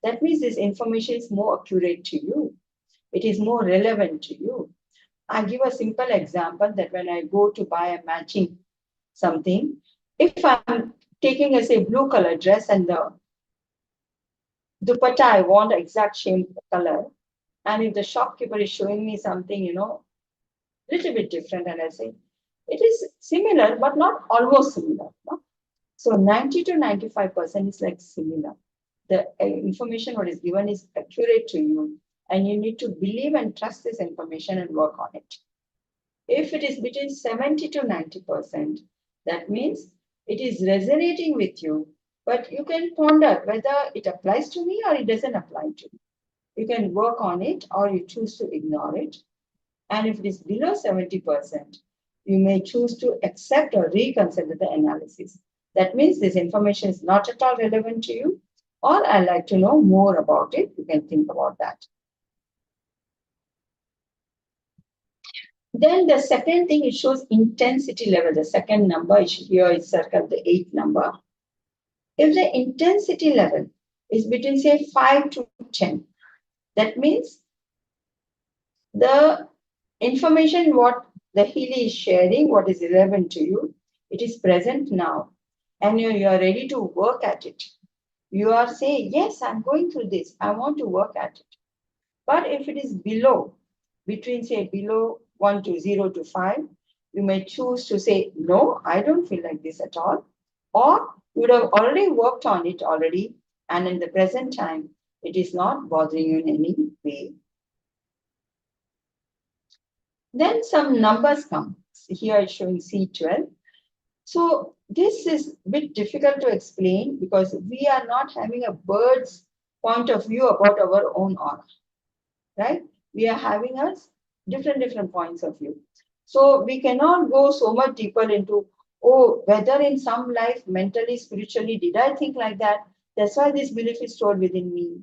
[SPEAKER 2] That means this information is more accurate to you. It is more relevant to you. I give a simple example that when I go to buy a matching something, if I'm taking a say blue color dress and the dupatta I want the exact same color, and if the shopkeeper is showing me something, you know, little bit different, and I say it is similar but not almost similar, no? So 90 to 95% is like similar. The information what is given is accurate to you, and you need to believe and trust this information and work on it. If it is between 70 to 90%, that means it is resonating with you, but you can ponder whether it applies to me or it doesn't apply to me. You can work on it or you choose to ignore it. And if it is below 70%, you may choose to accept or reconsider the analysis. That means this information is not at all relevant to you, or I'd like to know more about it. You can think about that. Then the second thing, it shows intensity level. The second number here is circled, the 8th number. If the intensity level is between say 5 to 10, that means the information what the Healy is sharing, what is relevant to you, it is present now, and you are ready to work at it. you are saying, yes, I'm going through this. I want to work at it. But if it is below, between say below 1 to 0 to 5, you may choose to say, no, I don't feel like this at all. Or you would have already worked on it already. And in the present time, it is not bothering you in any way. Then some numbers come. Here it's showing C12. So this is a bit difficult to explain because we are not having a bird's point of view about our own aura, right? We are having us different points of view. So we cannot go so much deeper into, oh, whether in some life, mentally, spiritually, did I think like that? That's why this belief is stored within me.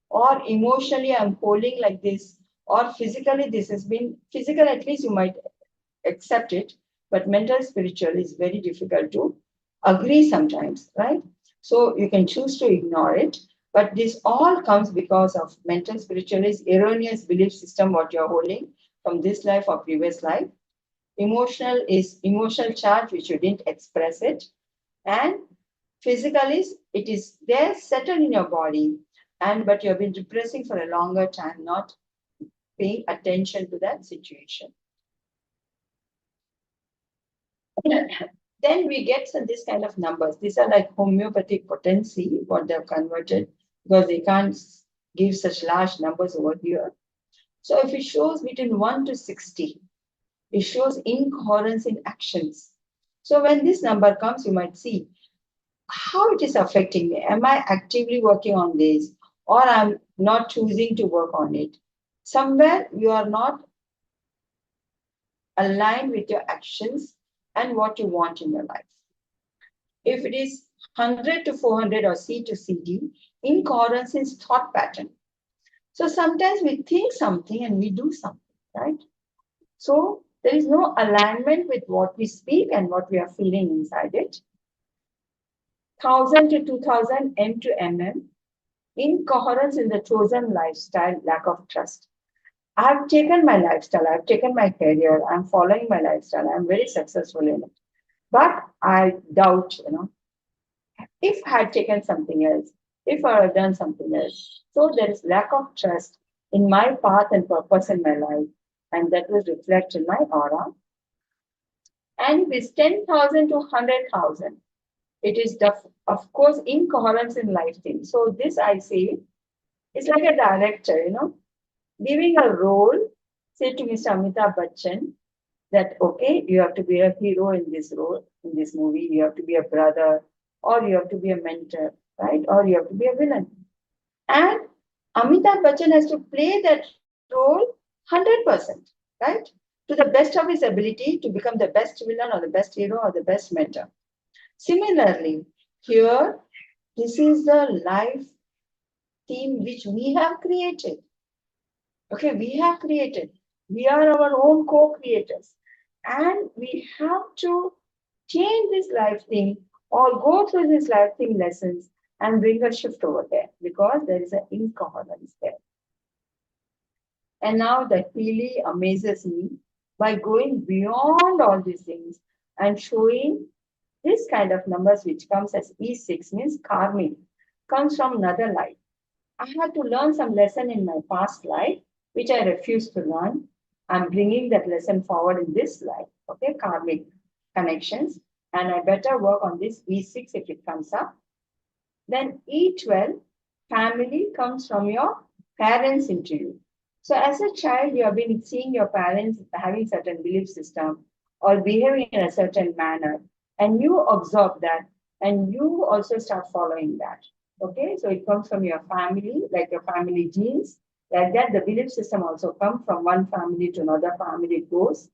[SPEAKER 2] Or emotionally, I'm holding like this. Or physically, this has been physical, at least you might accept it, but mental spiritual is very difficult to agree sometimes, right? So you can choose to ignore it, but this all comes because of mental spiritual is erroneous belief system what you're holding from this life or previous life. Emotional is emotional charge which you didn't express it, and physical is it is there settled in your body, and but you have been repressing for a longer time, not paying attention to that situation. Then we get some this kind of numbers. These are like homeopathic potency, what they've converted, because they can't give such large numbers over here. So if it shows between 1 to 60, it shows incoherence in actions. So when this number comes, you might see how it is affecting me. Am I actively working on this, or I'm not choosing to work on it? Somewhere you are not aligned with your actions and what you want in your life. If it is 100 to 400 or C to CD, incoherence is thought pattern. So sometimes we think something and we do something, right? So there is no alignment with what we speak and what we are feeling inside it. 1000 to 2000 M to MM, incoherence in the chosen lifestyle, lack of trust. I've taken my lifestyle, I've taken my career, I'm following my lifestyle, I'm very successful in it. But I doubt, if I had taken something else, if I had done something else. So there is lack of trust in my path and purpose in my life, and that will reflect in my aura. And with 10,000 to 100,000, it is, of course, incoherence in life thing. So this I say is like a director, giving a role, say to Mr. Amitabh Bachchan, that, okay, you have to be a hero in this role, in this movie, you have to be a brother, or you have to be a mentor, right? Or you have to be a villain. And Amitabh Bachchan has to play that role 100%, right? To the best of his ability to become the best villain or the best hero or the best mentor. Similarly, here, this is the life theme which we have created. Okay, we have created. We are our own co-creators. And we have to change this life thing or go through this life thing lessons and bring a shift over there because there is an incoherence there. And now the Healy amazes me by going beyond all these things and showing this kind of numbers which comes as E6 means karmic, comes from another life. I had to learn some lesson in my past life, which I refused to learn. I'm bringing that lesson forward in this life, okay, karmic connections. And I better work on this E6 if it comes up. Then E12, family comes from your parents into you. So as a child, you have been seeing your parents having certain belief system or behaving in a certain manner, and you observe that, and you also start following that. Okay, so it comes from your family, like your family genes. Like that, the belief system also comes from one family to another family, it goes.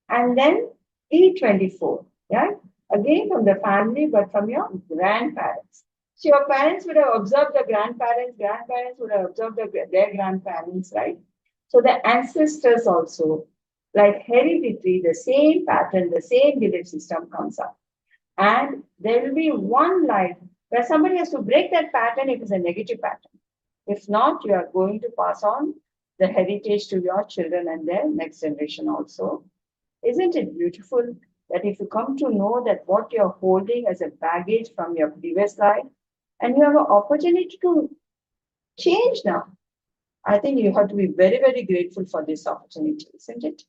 [SPEAKER 2] And then E24, yeah, again from the family, but from your grandparents. So your parents would have observed the grandparents would have observed their grandparents, right? So the ancestors also, like hereditary, the same pattern, the same belief system comes up. And there will be one life where somebody has to break that pattern if it's a negative pattern. If not, you are going to pass on the heritage to your children and their next generation also. Isn't it beautiful that if you come to know that what you're holding as a baggage from your previous life, and you have an opportunity to change now. I think you have to be very, very grateful for this opportunity, isn't it?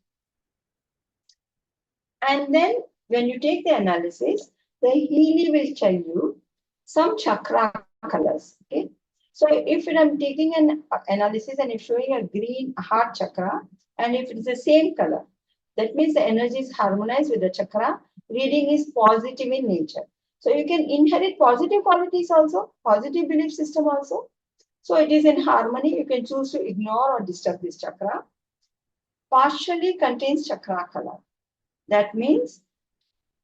[SPEAKER 2] And then when you take the analysis, the Healy will tell you some chakra colors. Okay. So if I'm taking an analysis and it's showing a green heart chakra, and if it's the same color, that means the energy is harmonized with the chakra. Reading is positive in nature. So you can inherit positive qualities also, positive belief system also. So it is in harmony. You can choose to ignore or disturb this chakra. Partially contains chakra color. That means,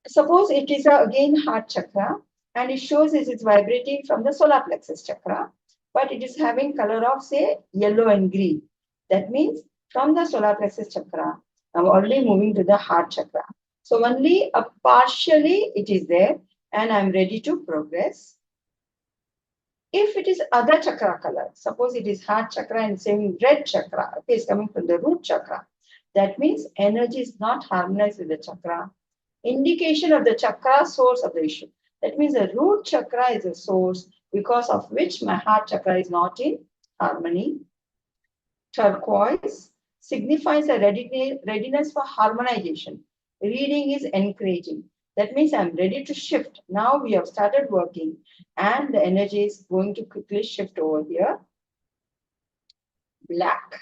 [SPEAKER 2] suppose it is again heart chakra, and it shows it is vibrating from the solar plexus chakra, but it is having color of, say, yellow and green. That means from the solar plexus chakra, I'm already moving to the heart chakra. So only partially it is there, and I'm ready to progress. If it is other chakra color, suppose it is heart chakra and saying red chakra, okay, is coming from the root chakra. That means energy is not harmonized with the chakra. Indication of the chakra source of the issue. That means the root chakra is a source because of which my heart chakra is not in harmony. Turquoise signifies a readiness for harmonization. Reading is encouraging. That means I'm ready to shift. Now we have started working and the energy is going to quickly shift over here. Black.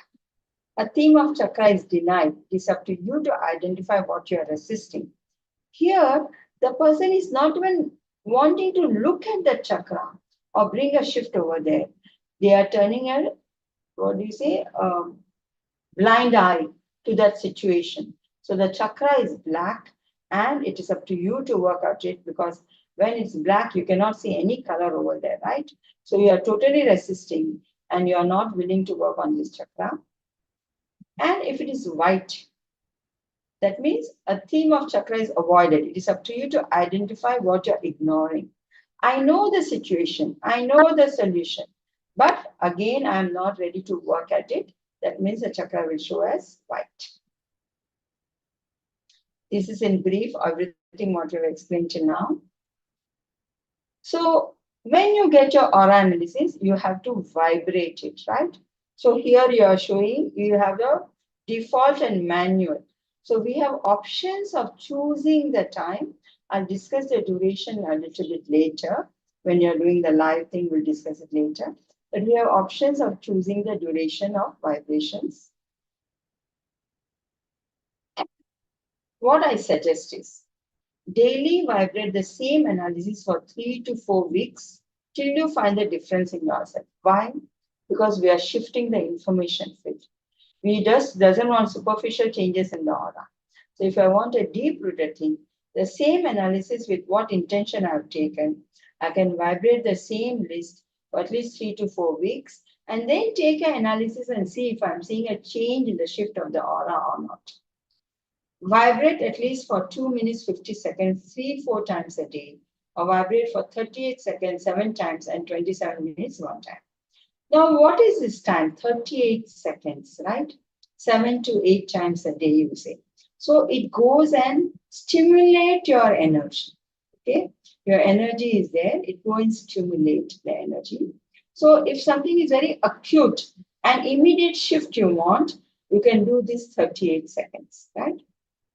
[SPEAKER 2] A theme of chakra is denied. It is up to you to identify what you are resisting. Here, the person is not even wanting to look at the chakra or bring a shift over there. They are turning a, blind eye to that situation. So the chakra is black and it is up to you to work out it, because when it's black, you cannot see any color over there, right? So you are totally resisting and you are not willing to work on this chakra. And if it is white, that means a theme of chakra is avoided. It is up to you to identify what you're ignoring. I know the situation, I know the solution, but again, I'm not ready to work at it. That means the chakra will show as white. This is in brief everything what we've explained till now. So when you get your aura analysis, you have to vibrate it, right? So here you are showing you have the default and manual. So we have options of choosing the time. I'll discuss the duration a little bit later. When you're doing the live thing, we'll discuss it later. But we have options of choosing the duration of vibrations. What I suggest is daily vibrate the same analysis for 3 to 4 weeks till you find the difference in yourself. Why? Because we are shifting the information field. We just doesn't want superficial changes in the aura. So if I want a deep-rooted thing, the same analysis with what intention I've taken, I can vibrate the same list for at least 3 to 4 weeks, and then take an analysis and see if I'm seeing a change in the shift of the aura or not. Vibrate at least for 2 minutes, 50 seconds, 3-4 times a day, or vibrate for 38 seconds, 7 times, and 27 minutes, 1 time. Now, what is this time? 38 seconds, right? 7 to 8 times a day, you say. So it goes and stimulate your energy. Okay, your energy is there. It goes and stimulate the energy. So if something is very acute and immediate shift you want, you can do this 38 seconds, right?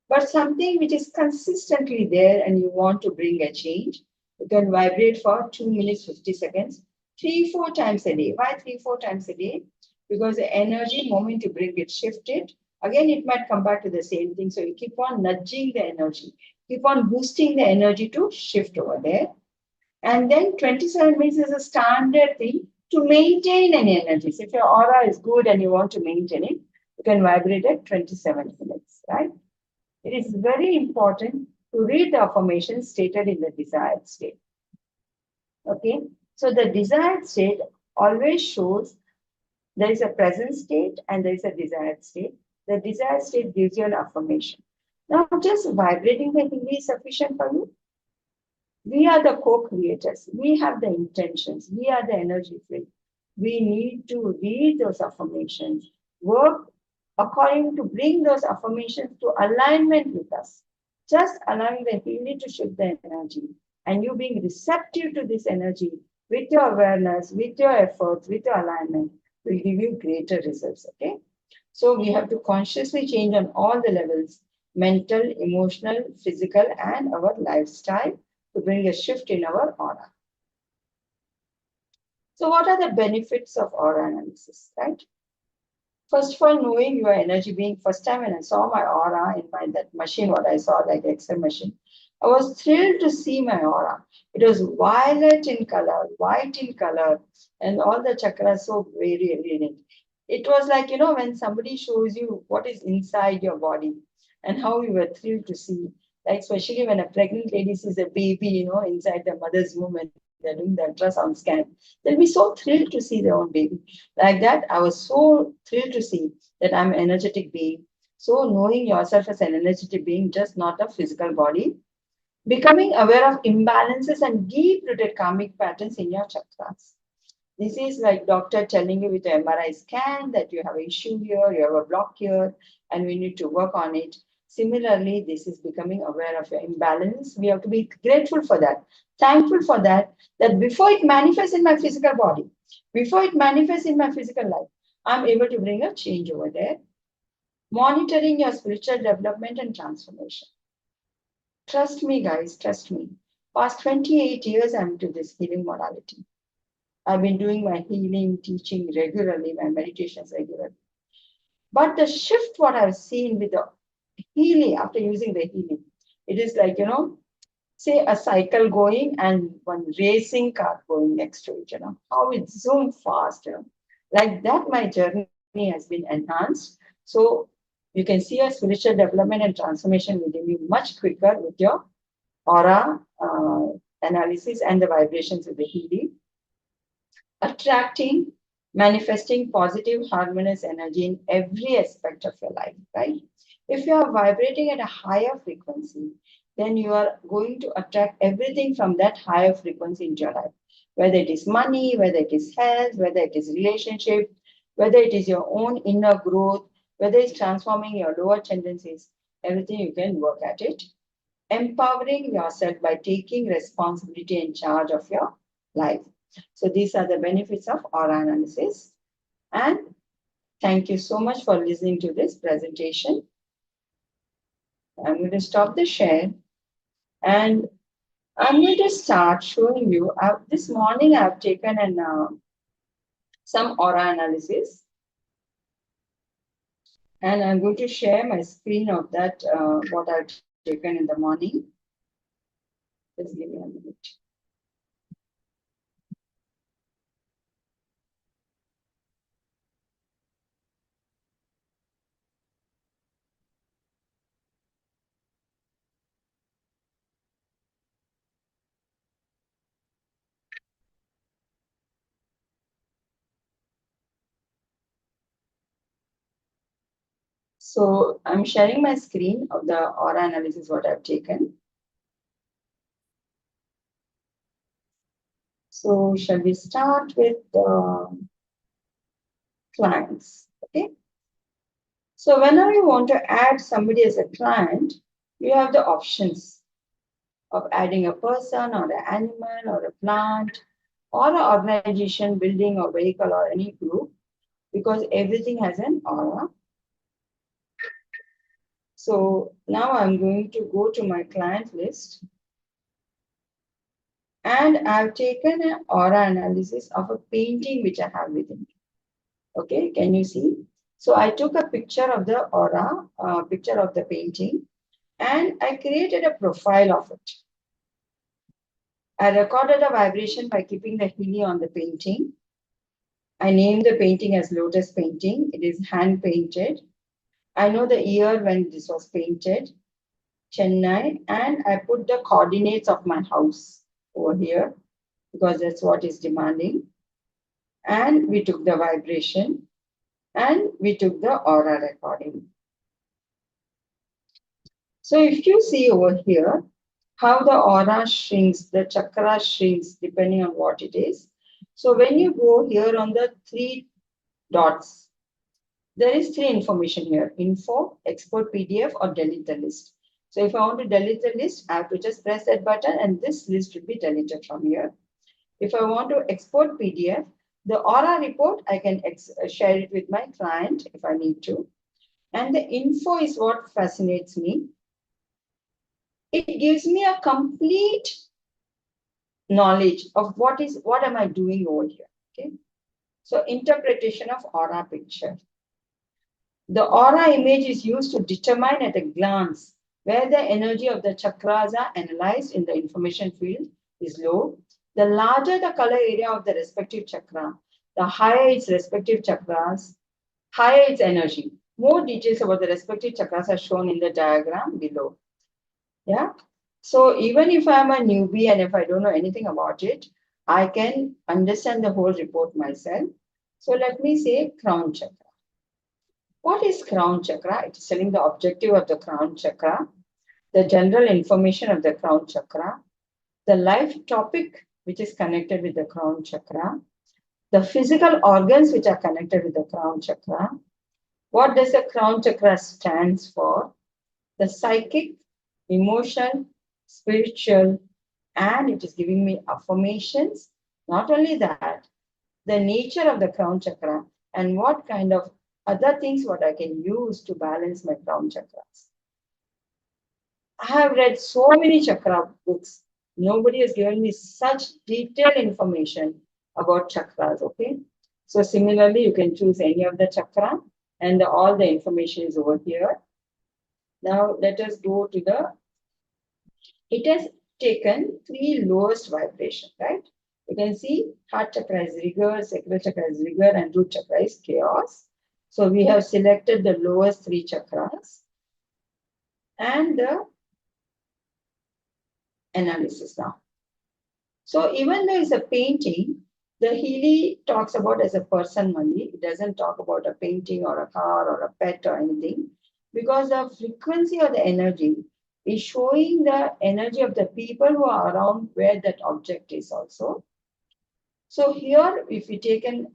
[SPEAKER 2] But something which is consistently there and you want to bring a change, you can vibrate for 2 minutes, 50 seconds, 3-4 times a day. Why 3-4 times a day? Because the energy, moment you bring it, shift it, again, it might come back to the same thing. So you keep on nudging the energy, keep on boosting the energy to shift over there. And then 27 minutes is a standard thing to maintain an energy. So if your aura is good and you want to maintain it, you can vibrate at 27 minutes, right? It is very important to read the affirmation stated in the desired state. Okay, so the desired state always shows there is a present state and there is a desired state. The desired state gives you an affirmation. Now, just vibrating the Healy is sufficient for you. We are the co-creators. We have the intentions. We are the energy field. We need to read those affirmations, work according to bring those affirmations to alignment with us. Just allowing the Healy to shift the energy and you being receptive to this energy with your awareness, with your efforts, with your alignment, will give you greater results. Okay. So we have to consciously change on all the levels, mental, emotional, physical, and our lifestyle to bring a shift in our aura. So what are the benefits of aura analysis, right? First of all, knowing your energy being, first time when I saw my aura in that machine, what I saw, like X-ray machine, I was thrilled to see my aura. It was violet in color, white in color, and all the chakras so very radiant. It was like, when somebody shows you what is inside your body and how you were thrilled to see, like especially when a pregnant lady sees a baby, inside the mother's womb and they're doing the ultrasound scan, they'll be so thrilled to see their own baby. Like that, I was so thrilled to see that I'm an energetic being. So knowing yourself as an energetic being, just not a physical body, becoming aware of imbalances and deep-rooted karmic patterns in your chakras. This is like doctor telling you with the MRI scan that you have an issue here, you have a block here, and we need to work on it. Similarly, this is becoming aware of your imbalance. We have to be grateful for that, thankful for that, that before it manifests in my physical body, before it manifests in my physical life, I'm able to bring a change over there. Monitoring your spiritual development and transformation. Trust me, guys, trust me. Past 28 years, I'm into this healing modality. I've been doing my healing, teaching regularly, my meditations regularly. But the shift, what I've seen with the healing, after using the healing, it is like, say a cycle going and one racing car going next to it, how it zoomed fast, Like that, my journey has been enhanced. So you can see a spiritual development and transformation within you much quicker with your aura analysis and the vibrations of the healing. Attracting, manifesting positive, harmonious energy in every aspect of your life, right? If you are vibrating at a higher frequency, then you are going to attract everything from that higher frequency into your life, whether it is money, whether it is health, whether it is relationship, whether it is your own inner growth, whether it's transforming your lower tendencies, everything you can work at it. Empowering yourself by taking responsibility and charge of your life. So these are the benefits of aura analysis. And thank you so much for listening to this presentation. I'm going to stop the share and I'm going to start showing you. This morning I've taken some aura analysis. And I'm going to share my screen of that, what I've taken in the morning. Just give me a minute. So I'm sharing my screen of the aura analysis, what I've taken. So shall we start with the clients? Okay. So whenever you want to add somebody as a client, you have the options of adding a person or an animal or a plant or an organization, building or vehicle or any group, because everything has an aura. So now I'm going to go to my client list. And I've taken an aura analysis of a painting which I have within me. Okay, can you see? So I took a picture of the aura, picture of the painting, and I created a profile of it. I recorded a vibration by keeping the Healy on the painting. I named the painting as Lotus Painting. It is hand painted. I know the year when this was painted, Chennai, and I put the coordinates of my house over here because that's what is demanding. And we took the vibration and we took the aura recording. So if you see over here how the aura shrinks, the chakra shrinks depending on what it is. So when you go here on the 3 dots, there is 3 information here: info, export PDF, or delete the list. So if I want to delete the list, I have to just press that button and this list will be deleted from here. If I want to export PDF, the aura report, I can share it with my client if I need to. And the info is what fascinates me. It gives me a complete knowledge of what am I doing over here. Okay. So interpretation of aura picture. The aura image is used to determine at a glance where the energy of the chakras are analyzed in the information field is low. The larger the color area of the respective chakra, the higher its respective chakras, higher its energy. More details about the respective chakras are shown in the diagram below. Yeah. So even if I'm a newbie and if I don't know anything about it, I can understand the whole report myself. So let me say crown chakra. What is crown chakra? It is telling the objective of the crown chakra, the general information of the crown chakra, the life topic which is connected with the crown chakra, the physical organs which are connected with the crown chakra, what does the crown chakra stands for, the psychic, emotional, spiritual, and it is giving me affirmations. Not only that, the nature of the crown chakra and what kind of other things what I can use to balance my crown chakras. I have read so many chakra books. Nobody has given me such detailed information about chakras, okay? So similarly, you can choose any of the chakra and all the information is over here. Now let us go to it has taken 3 lowest vibration, right? You can see heart chakra is rigor, sacral chakra is rigor, and root chakra is chaos. So we have selected the lowest 3 chakras and the analysis now. So even though it's a painting, the Healy talks about as a person only. It doesn't talk about a painting or a car or a pet or anything, because the frequency of the energy is showing the energy of the people who are around where that object is also. So here, if we take an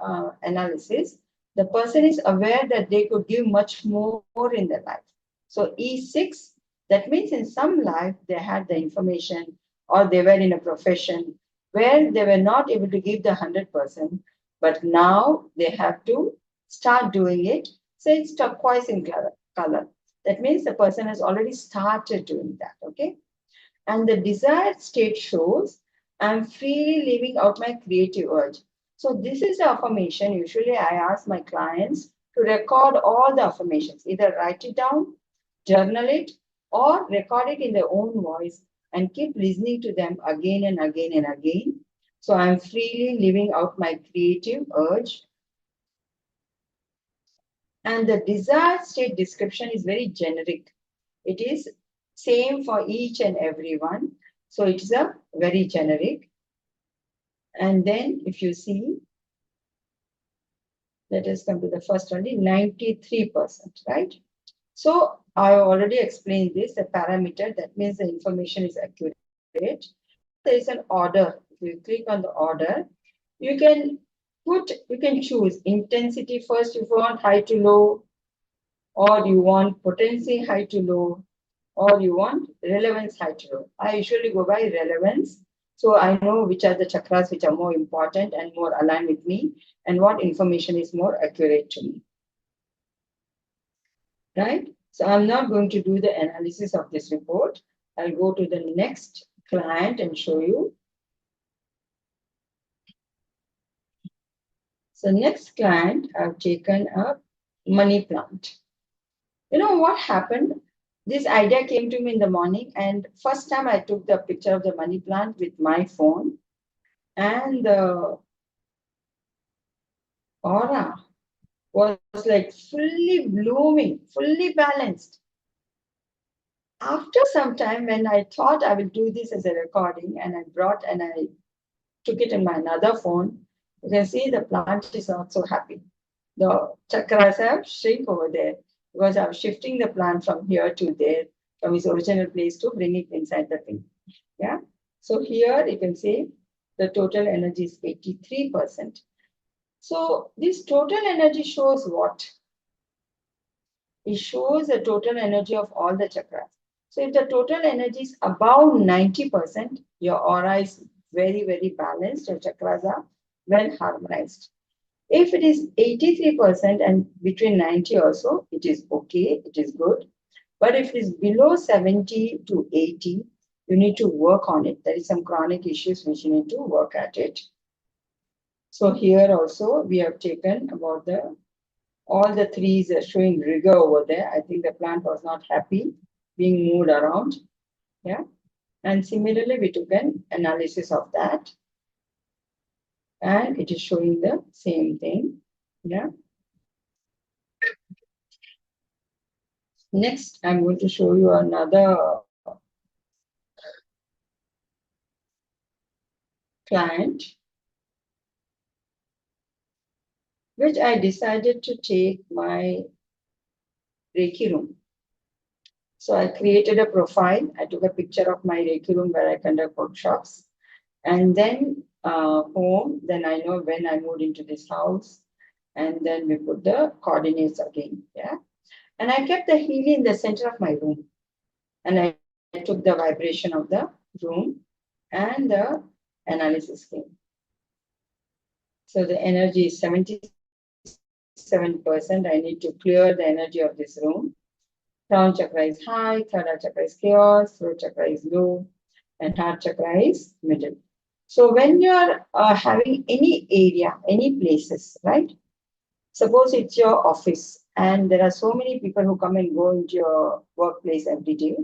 [SPEAKER 2] analysis, the person is aware that they could give much more in their life. So E6, that means in some life they had the information or they were in a profession where they were not able to give the 100%, but now they have to start doing it. So it's turquoise in color. That means the person has already started doing that, okay? And the desired state shows I'm freely living out my creative urge. So this is the affirmation. Usually I ask my clients to record all the affirmations, either write it down, journal it, or record it in their own voice and keep listening to them again and again and again. So I'm freely living out my creative urge. And the desired state description is very generic. It is same for each and every one. So it is a very generic. And then if you see, let us come to the first one, 93%, right? So I already explained this, the parameter, that means the information is accurate. There is an order. If you click on the order, you can choose intensity first if you want high to low, or you want potency high to low, or you want relevance high to low. I usually go by relevance. So I know which are the chakras which are more important and more aligned with me and what information is more accurate to me. Right? So I'm not going to do the analysis of this report. I'll go to the next client and show you. So next client, I've taken a money plant. You know what happened? This idea came to me in the morning, and first time I took the picture of the money plant with my phone, and the aura was like fully blooming, fully balanced. After some time, when I thought I will do this as a recording, and I took it in my another phone, you can see the plant is not so happy. The chakras have shrink over there because I'm shifting the plant from here to there, from its original place to bring it inside the thing. Yeah. So here you can see the total energy is 83%. So this total energy shows what? It shows the total energy of all the chakras. So if the total energy is above 90%, your aura is very, very balanced. Your chakras are well harmonized. If it is 83% and between 90 also, it is okay, it is good. But if it is below 70 to 80, you need to work on it. There is some chronic issues which you need to work at it. So here also we have taken about all the trees are showing rigor over there. I think the plant was not happy being moved around. Yeah. And similarly, we took an analysis of that. And it is showing the same thing. Yeah. Next, I'm going to show you another client, which I decided to take my Reiki room. So I created a profile. I took a picture of my Reiki room where I conduct workshops. And then home, then I know when I moved into this house. And then we put the coordinates again. Yeah. And I kept the Healy in the center of my room. And I took the vibration of the room and the analysis came. So the energy is 77%. I need to clear the energy of this room. Crown chakra is high, third eye chakra is chaos, throat chakra is low, and heart chakra is middle. So when you're having any area, any places, right? Suppose it's your office and there are so many people who come and go into your workplace every day.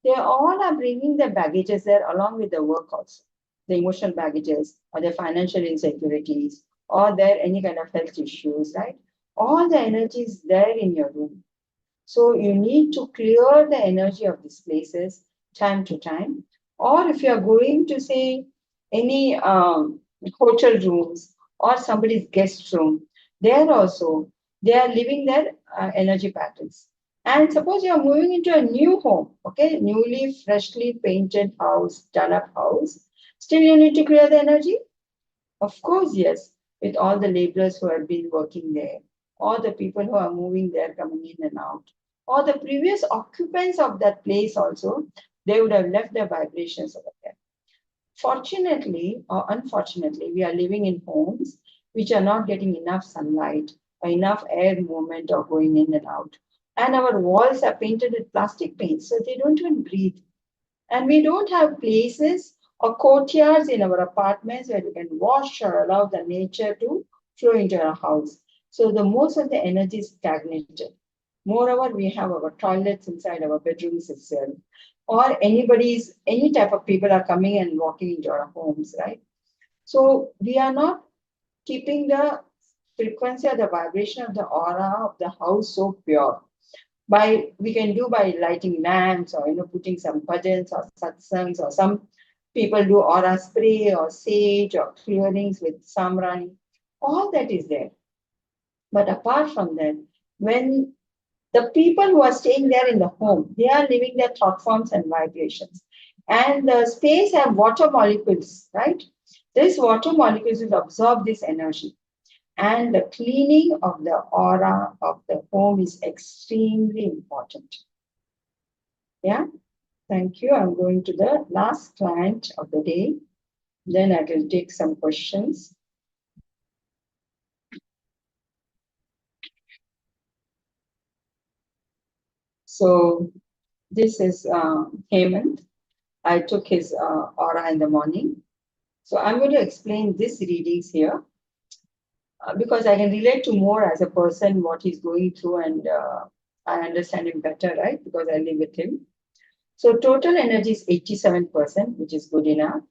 [SPEAKER 2] They all are bringing their baggages there along with the work also. The emotional baggages or their financial insecurities or their any kind of health issues, right? All the energy is there in your room. So you need to clear the energy of these places time to time. Or if you are going to say any hotel rooms or somebody's guest room, there also they are living their energy patterns. And suppose you are moving into a new home, okay, newly, freshly painted house, done up house, still you need to clear the energy? Of course, yes, with all the laborers who have been working there, or the people who are moving there, coming in and out, or the previous occupants of that place also, they would have left their vibrations over there. Fortunately or unfortunately, we are living in homes which are not getting enough sunlight or enough air movement or going in and out. And our walls are painted with plastic paint, so they don't even breathe. And we don't have places or courtyards in our apartments where we can wash or allow the nature to flow into our house. So the most of the energy is stagnated. Moreover, we have our toilets inside our bedrooms itself, or any type of people are coming and walking into our homes, right? So we are not keeping the frequency or the vibration of the aura of the house so pure. We can do by lighting lamps or putting some bhajans or satsangs, or some people do aura spray or sage or clearings with samrani. All that is there. But apart from that, when the people who are staying there in the home, they are living their thought forms and vibrations. And the space have water molecules, right? These water molecules will absorb this energy. And the cleaning of the aura of the home is extremely important. Yeah, thank you. I'm going to the last client of the day. Then I will take some questions. So this is Hemant. I took his aura in the morning. So I'm going to explain these readings here because I can relate to more as a person what he's going through, and I understand him better, right? Because I live with him. So total energy is 87%, which is good enough.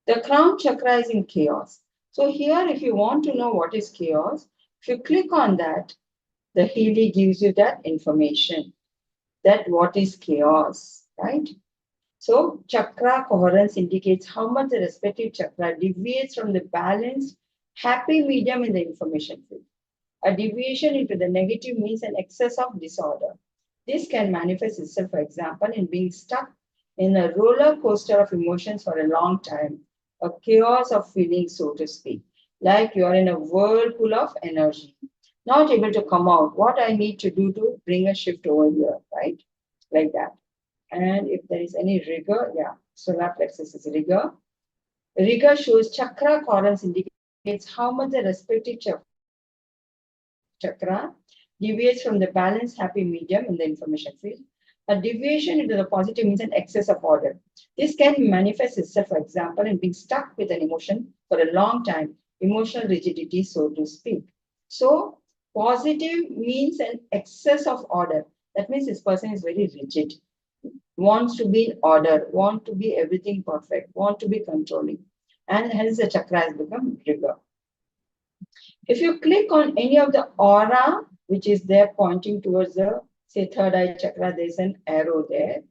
[SPEAKER 2] The crown chakra is in chaos. So here, if you want to know what is chaos, if you click on that, the Healy gives you that information, that what is chaos, right? So chakra coherence indicates how much the respective chakra deviates from the balanced, happy medium in the information field. A deviation into the negative means an excess of disorder. This can manifest itself, for example, in being stuck in a roller coaster of emotions for a long time, a chaos of feelings, so to speak, like you are in a whirlpool of energy, not able to come out. What I need to do to bring a shift over here, right? Like that. And if there is any rigor, yeah, solar plexus is rigor. Rigor shows chakra coherence indicates how much the respective chakra deviates from the balanced happy medium in the information field. A deviation into the positive means an excess of order. This can manifest itself, for example, in being stuck with an emotion for a long time, emotional rigidity, so to speak. So, positive means an excess of order. That means this person is very rigid, wants to be in order, want to be everything perfect, want to be controlling. And hence the chakra has become rigor. If you click on any of the aura, which is there pointing towards the, say, third eye chakra, there's an arrow there.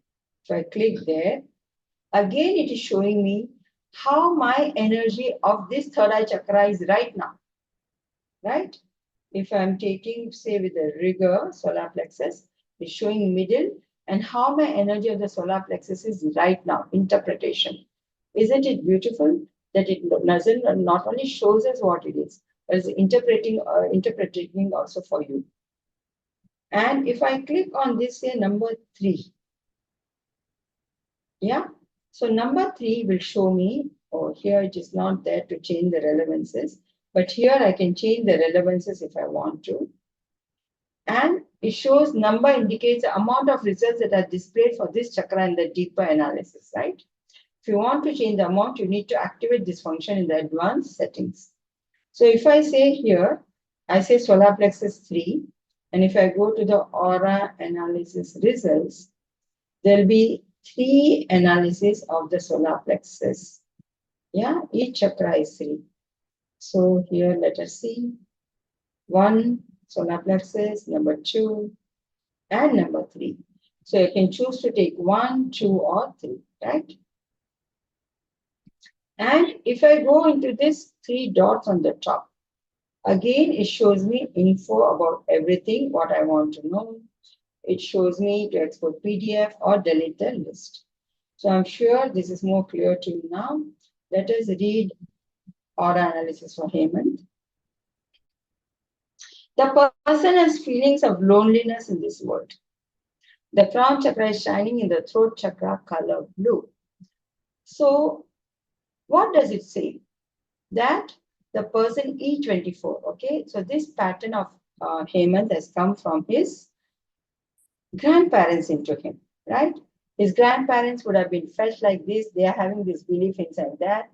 [SPEAKER 2] So I click there. Again, it is showing me how my energy of this third eye chakra is right now. Right? If I'm taking, say, with the rigor, solar plexus, it's showing middle, and how my energy of the solar plexus is right now, interpretation. Isn't it beautiful that it doesn't not only shows us what it is, but it's interpreting also for you. And if I click on this, say, number 3, yeah, so number 3 will show me, oh, here it is not there to change the relevances, but here I can change the relevances if I want to. And it shows number indicates the amount of results that are displayed for this chakra in the deeper analysis, right? If you want to change the amount, you need to activate this function in the advanced settings. So if I say here, I say solar plexus 3, and if I go to the aura analysis results, there'll be 3 analyses of the solar plexus. Yeah, each chakra is 3. So here, let us see. 1, solar plexus, number 2, and number 3. So you can choose to take 1, 2, or 3, right? And if I go into this 3 dots on the top, again, it shows me info about everything, what I want to know. It shows me to export PDF or delete the list. So I'm sure this is more clear to you now. Let us read aura analysis for Hemant. The person has feelings of loneliness in this world. The crown chakra is shining in the throat chakra color blue. So what does it say? That the person E24, okay? So this pattern of Hemant has come from his grandparents into him, right? His grandparents would have been felt like this. They are having this belief inside that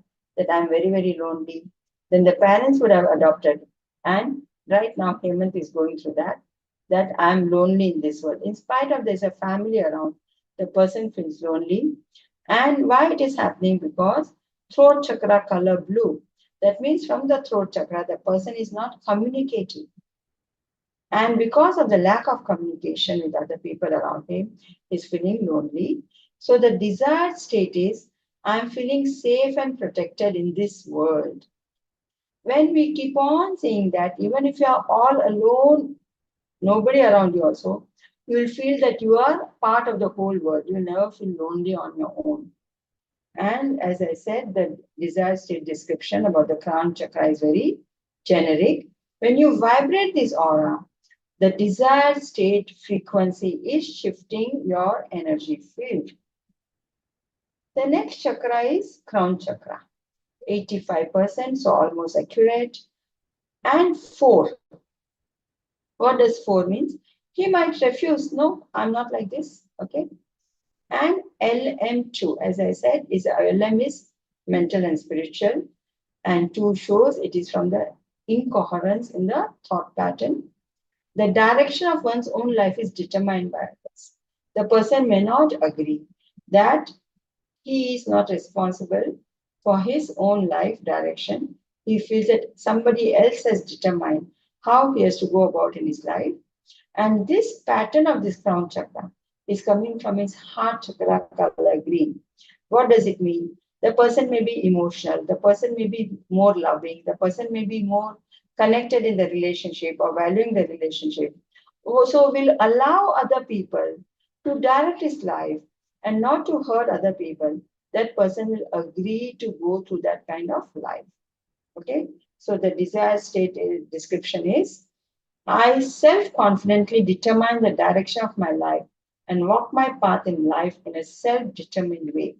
[SPEAKER 2] I'm very, very lonely. Then the parents would have adopted. And right now, Hemant is going through that I'm lonely in this world. In spite of there's a family around, the person feels lonely. And why it is happening? Because throat chakra color blue. That means from the throat chakra, the person is not communicating. And because of the lack of communication with other people around him, he's feeling lonely. So the desired state is, I'm feeling safe and protected in this world. When we keep on saying that, even if you are all alone, nobody around you also, you will feel that you are part of the whole world. You will never feel lonely on your own. And as I said, the desired state description about the crown chakra is very generic. When you vibrate this aura, the desired state frequency is shifting your energy field. The next chakra is crown chakra, 85%, so almost accurate. And 4. What does 4 means? He might refuse, no, I'm not like this, okay? And LM2, as I said, LM is mental and spiritual, and 2 shows it is from the incoherence in the thought pattern. The direction of one's own life is determined by others. The person may not agree that he is not responsible for his own life direction. He feels that somebody else has determined how he has to go about in his life. And this pattern of this crown chakra is coming from his heart chakra color green. What does it mean? The person may be emotional. The person may be more loving. The person may be more connected in the relationship or valuing the relationship. So will allow other people to direct his life and not to hurt other people. That person will agree to go through that kind of life. Okay. So the desired state description is, I self-confidently determine the direction of my life and walk my path in life in a self-determined way.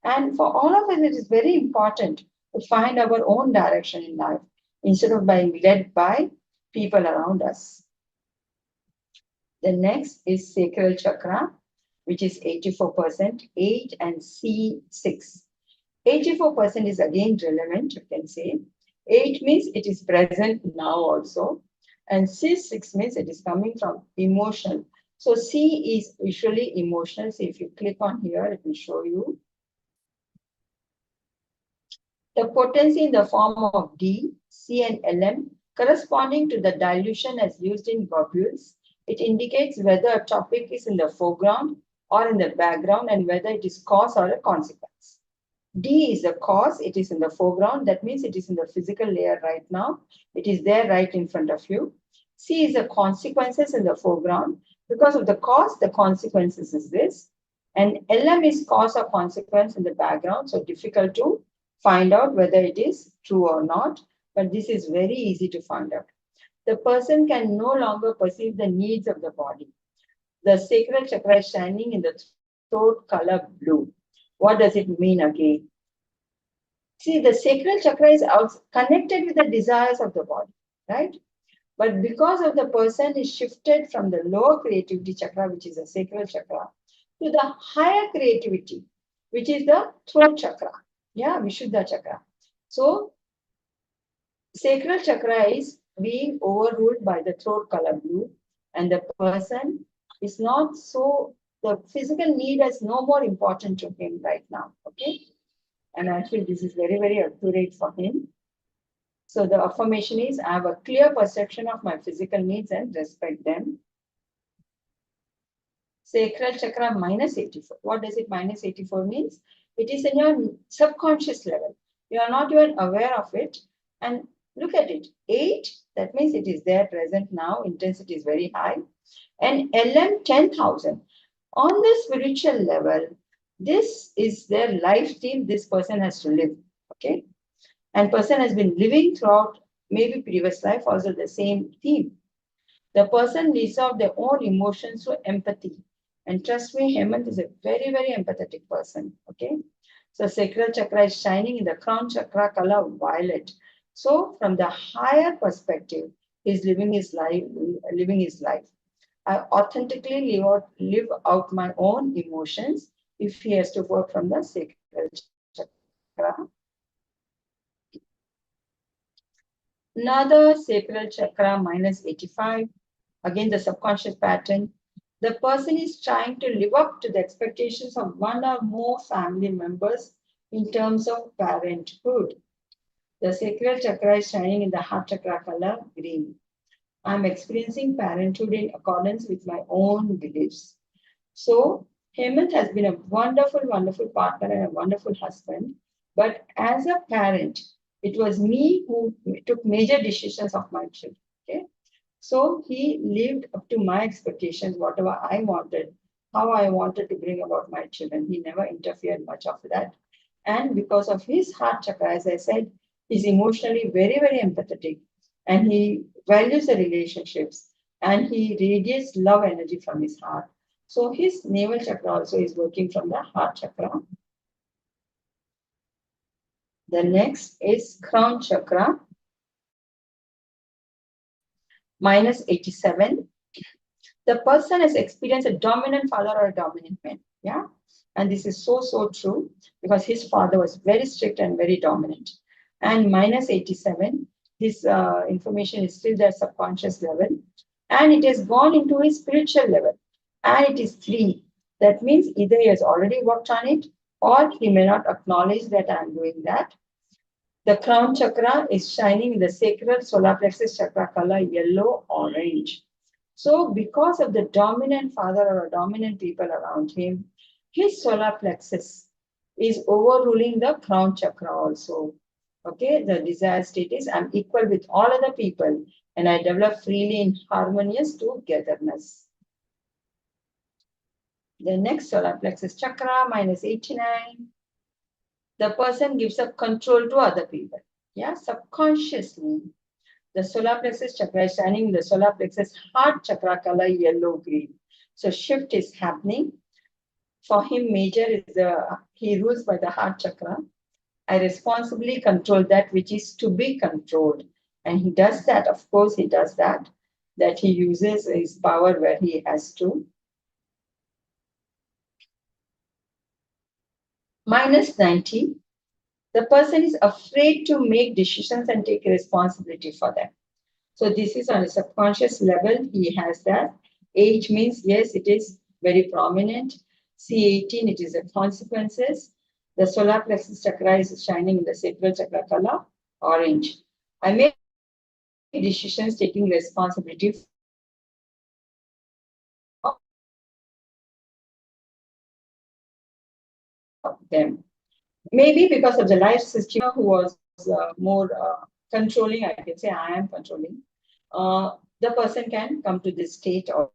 [SPEAKER 2] And for all of us, it is very important to find our own direction in life instead of being led by people around us. The next is sacral chakra, which is 84%, 8 and C6. 84% is again relevant, you can say. 8 means it is present now also. And C6 means it is coming from emotion. So C is usually emotional. So if you click on here, it will show you. The potency in the form of D, C and LM corresponding to the dilution as used in globules. It indicates whether a topic is in the foreground or in the background and whether it is cause or a consequence. D is the cause, it is in the foreground. That means it is in the physical layer right now. It is there right in front of you. C is the consequences in the foreground. Because of the cause, the consequences is this. And LM is cause or consequence in the background. So difficult to find out whether it is true or not. But this is very easy to find out. The person can no longer perceive the needs of the body. The sacral chakra is shining in the throat color blue. What does it mean again? See, the sacral chakra is connected with the desires of the body, right? But because of the person is shifted from the lower creativity chakra, which is the sacral chakra, to the higher creativity, which is the throat chakra. Yeah, Vishuddha chakra. So, sacral chakra is being overruled by the throat color blue, and the person is not so, the physical need is no more important to him right now. Okay. And I feel this is very, very accurate for him. So the affirmation is, I have a clear perception of my physical needs and respect them. Sacral chakra minus 84. What does it minus 84 means? It is in your subconscious level. You are not even aware of it. And look at it. 8, that means it is there present now. Intensity is very high. And LM 10,000. On the spiritual level, this is their life theme this person has to live. Okay. And person has been living throughout maybe previous life also the same theme. The person leads out their own emotions through empathy. And trust me, Hemant is a very, very empathetic person. Okay. So sacral chakra is shining in the crown chakra color violet. So from the higher perspective, he's living his life, I authentically live out my own emotions if he has to work from the sacral chakra. Another sacral chakra minus 85. Again, the subconscious pattern. The person is trying to live up to the expectations of one or more family members in terms of parenthood. The sacral chakra is shining in the heart chakra color green. I'm experiencing parenthood in accordance with my own beliefs. So, Hemant has been a wonderful, wonderful partner and a wonderful husband. But as a parent, it was me who took major decisions of my children. Okay? So he lived up to my expectations, whatever I wanted, how I wanted to bring about my children. He never interfered much of that. And because of his heart chakra, as I said, he's emotionally very, very empathetic and he values the relationships and he radiates love energy from his heart. So his navel chakra also is working from the heart chakra. The next is crown chakra, minus 87. The person has experienced a dominant father or a dominant man. Yeah. And this is so, so true because his father was very strict and very dominant. And minus 87, this information is still their subconscious level. And it has gone into his spiritual level. And it is 3. That means either he has already worked on it or he may not acknowledge that I'm doing that. The crown chakra is shining in the sacral solar plexus chakra color yellow-orange. So because of the dominant father or dominant people around him, his solar plexus is overruling the crown chakra also. Okay, the desired state is I'm equal with all other people and I develop freely in harmonious togetherness. The next solar plexus chakra, minus 89. The person gives up control to other people. Yeah, subconsciously. The solar plexus chakra is shining in the solar plexus heart chakra color yellow-green. So shift is happening. For him, major is he rules by the heart chakra. I responsibly control that which is to be controlled. And he does that, of course, he does that he uses his power where he has to. Minus 90, the person is afraid to make decisions and take responsibility for them. So this is on a subconscious level, he has that. Age means, yes, it is very prominent. C18, it is the consequences. The solar plexus chakra is shining in the sacral chakra color, orange. I make decisions taking responsibility for them. Maybe because of the life system who was more controlling, I can say I am controlling, the person can come to this state of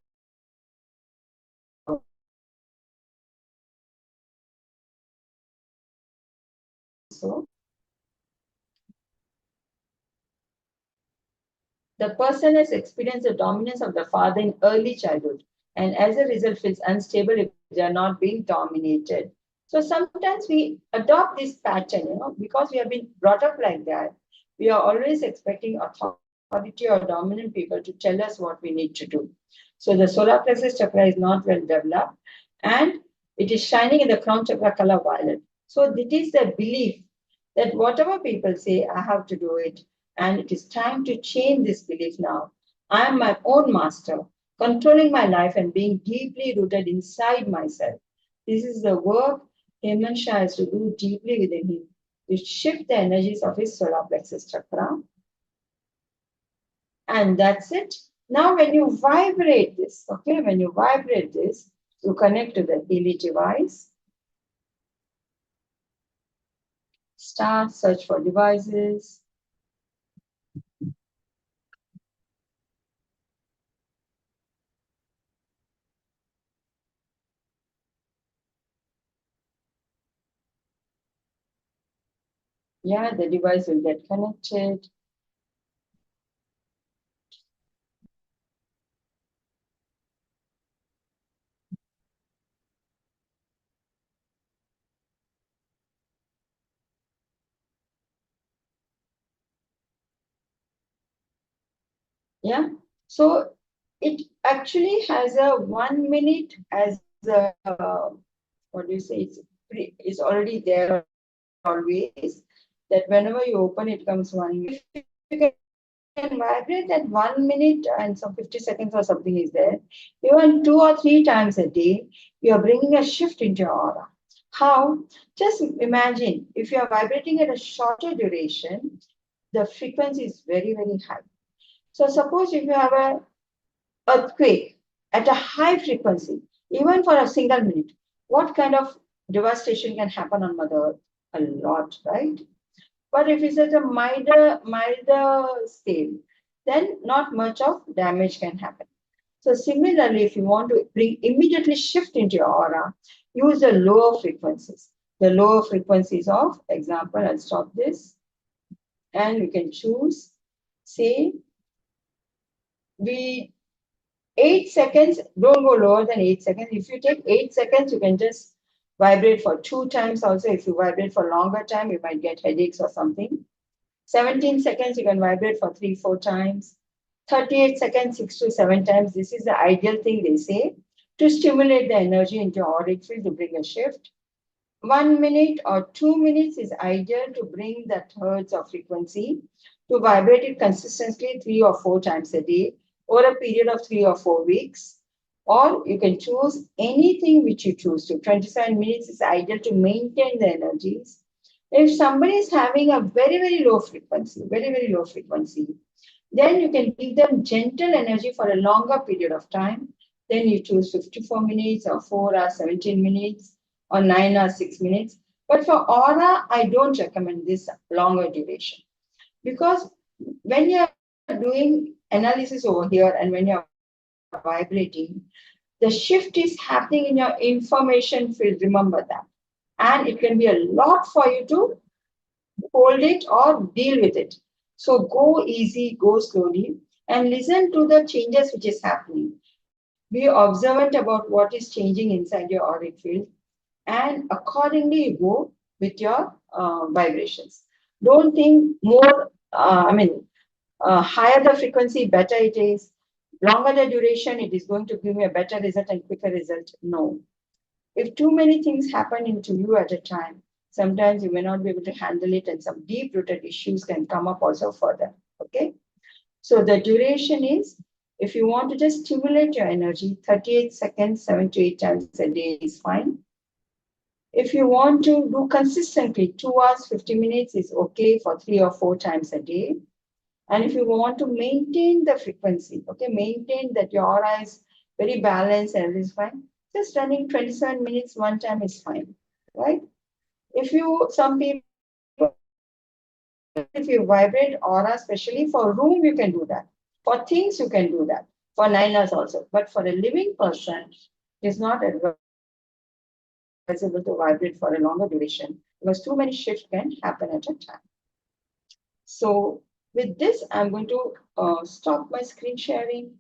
[SPEAKER 2] so. The person has experienced the dominance of the father in early childhood and as a result feels unstable if they are not being dominated. So sometimes we adopt this pattern, because we have been brought up like that. We are always expecting authority or dominant people to tell us what we need to do. So the solar plexus chakra is not well developed and it is shining in the crown chakra color violet. So it is the belief that whatever people say, I have to do it. And it is time to change this belief now. I am my own master, controlling my life and being deeply rooted inside myself. This is the work Shah has to do deeply within him to shift the energies of his solar plexus chakra. And that's it. Now, when you vibrate this, you connect to the Healy device. Start search for devices. Yeah, the device will get connected. Yeah, so it actually has a 1 minute as a, what do you say, it's already there always, that whenever you open it comes 1 minute. You can vibrate that 1 minute and some 50 seconds or something is there. Even 2 or 3 times a day, you are bringing a shift into your aura. How? Just imagine if you are vibrating at a shorter duration, the frequency is very, very high. So suppose if you have a earthquake at a high frequency, even for a single minute, what kind of devastation can happen on Mother Earth? A lot, right? But if it's at a milder scale, then not much of damage can happen. So similarly, if you want to immediately shift into your aura, use the lower frequencies. The lower frequencies of, example, I'll stop this, and you can choose, say, 8 seconds, don't go lower than 8 seconds. If you take 8 seconds, you can just vibrate for 2 times also. If you vibrate for longer time, you might get headaches or something. 17 seconds, you can vibrate for 3-4 times. 38 seconds, 6 to 7 times. This is the ideal thing they say to stimulate the energy into your auric field to bring a shift. 1 minute or 2 minutes is ideal to bring that hertz of frequency to vibrate it consistently 3 or 4 times a day over a period of 3 or 4 weeks. Or you can choose anything which you choose to. 27 minutes is ideal to maintain the energies. If somebody is having a very, very low frequency, then you can give them gentle energy for a longer period of time. Then you choose 54 minutes or 4 hours, 17 minutes or 9 hours, 6 minutes. But for aura, I don't recommend this longer duration. Because when you're doing analysis over here and when you're vibrating, the shift is happening in your information field. Remember that. And it can be a lot for you to hold it or deal with it. So go easy, go slowly, and listen to the changes which is happening. Be observant about what is changing inside your auric field. and accordingly you go with your vibrations. Don't think more, higher the frequency, better it is. Longer the duration, it is going to give me a better result and quicker result. No. If too many things happen into you at a time, sometimes you may not be able to handle it, and some deep-rooted issues can come up also further. Okay? So the duration is, if you want to just stimulate your energy, 38 seconds, 7 to 8 times a day is fine. If you want to do consistently, 2 hours, 50 minutes is okay for 3 or 4 times a day. And if you want to maintain the frequency, okay, maintain that your aura is very balanced and everything is fine, just running 27 minutes one time is fine, right? If you, some people, if you vibrate aura, especially for room, you can do that. For things, you can do that. For 9 hours also. But for a living person, it is not advisable to vibrate for a longer duration because too many shifts can happen at a time. So with this, I'm going to stop my screen sharing.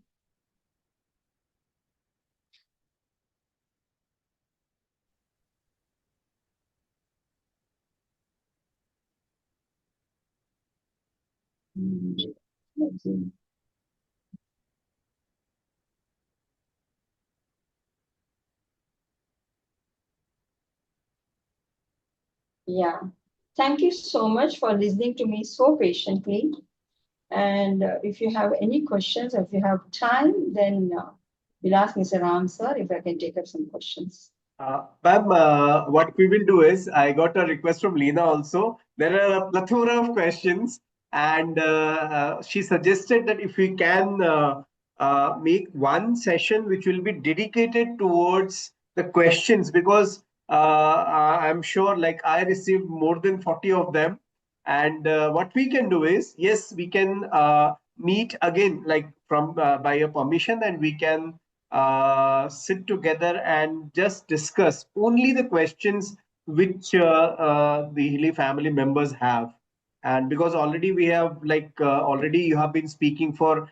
[SPEAKER 2] Yeah. Thank you so much for listening to me so patiently. And if you have any questions, or if you have time, then we'll ask Mr. Ram sir if I can take up some questions.
[SPEAKER 1] Ma'am, what we will do is, I got a request from Lena also. There are a plethora of questions, and she suggested that if we can make one session which will be dedicated towards the questions, because I'm sure, like, I received more than 40 of them. And what we can do is, yes, we can meet again, like from by your permission, and we can sit together and just discuss only the questions which the Healy family members have. And because already we have, like, already you have been speaking for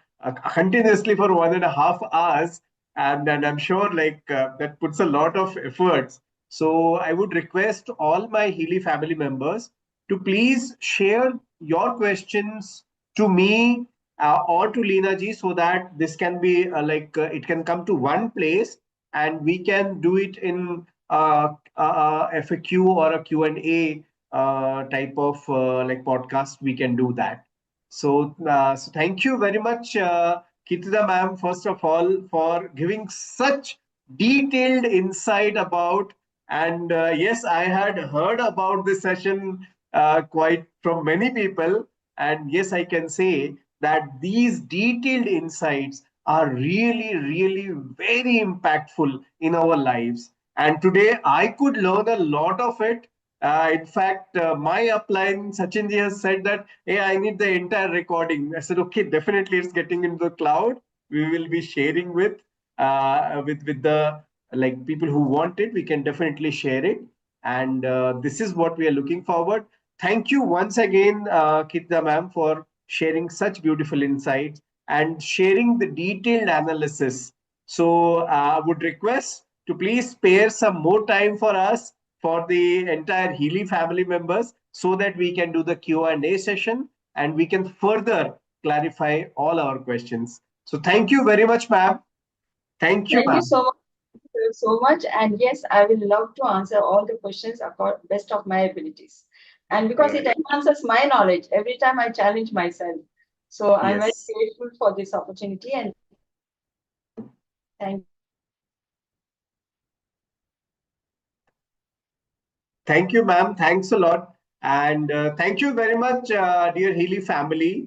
[SPEAKER 1] continuously for 1.5 hours, and I'm sure, like, that puts a lot of efforts. So I would request all my Healy family members to please share your questions to me or to Leena ji, so that this can be it can come to one place, and we can do it in FAQ or a Q&A type of like podcast. We can do that. So thank you very much, Kirtida ma'am, first of all, for giving such detailed insight about. And yes, I had heard about this session quite from many people. And yes, I can say that these detailed insights are really, really very impactful in our lives. And today I could learn a lot of it. In fact, my upline, Sachinji, has said that, hey, I need the entire recording. I said, okay, definitely it's getting into the cloud. We will be sharing with the, like, people who want it. We can definitely share it. And this is what we are looking forward. Thank you once again, Kitna ma'am, for sharing such beautiful insights and sharing the detailed analysis. So I would request to please spare some more time for us, for the entire Healy family members, so that we can do the Q&A session and we can further clarify all our questions. So thank you very much, ma'am. Thank you,
[SPEAKER 2] Thank you
[SPEAKER 1] ma'am.
[SPEAKER 2] so much. So much. And yes, I will love to answer all the questions according best of my abilities. And because it enhances my knowledge every time I challenge myself. So I'm very
[SPEAKER 1] Yes.
[SPEAKER 2] grateful for this opportunity and thank
[SPEAKER 1] Thank you, ma'am. Thanks a lot. And thank you very much, dear Healy family,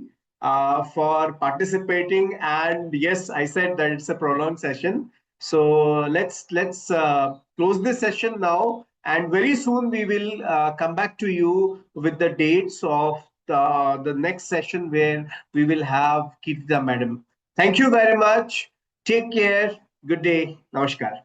[SPEAKER 1] for participating. And yes, I said that it's a prolonged session. So let's close this session now. And very soon we will come back to you with the dates of the next session where we will have Kirtida madam. Thank you very much. Take care. Good day. Namaskar.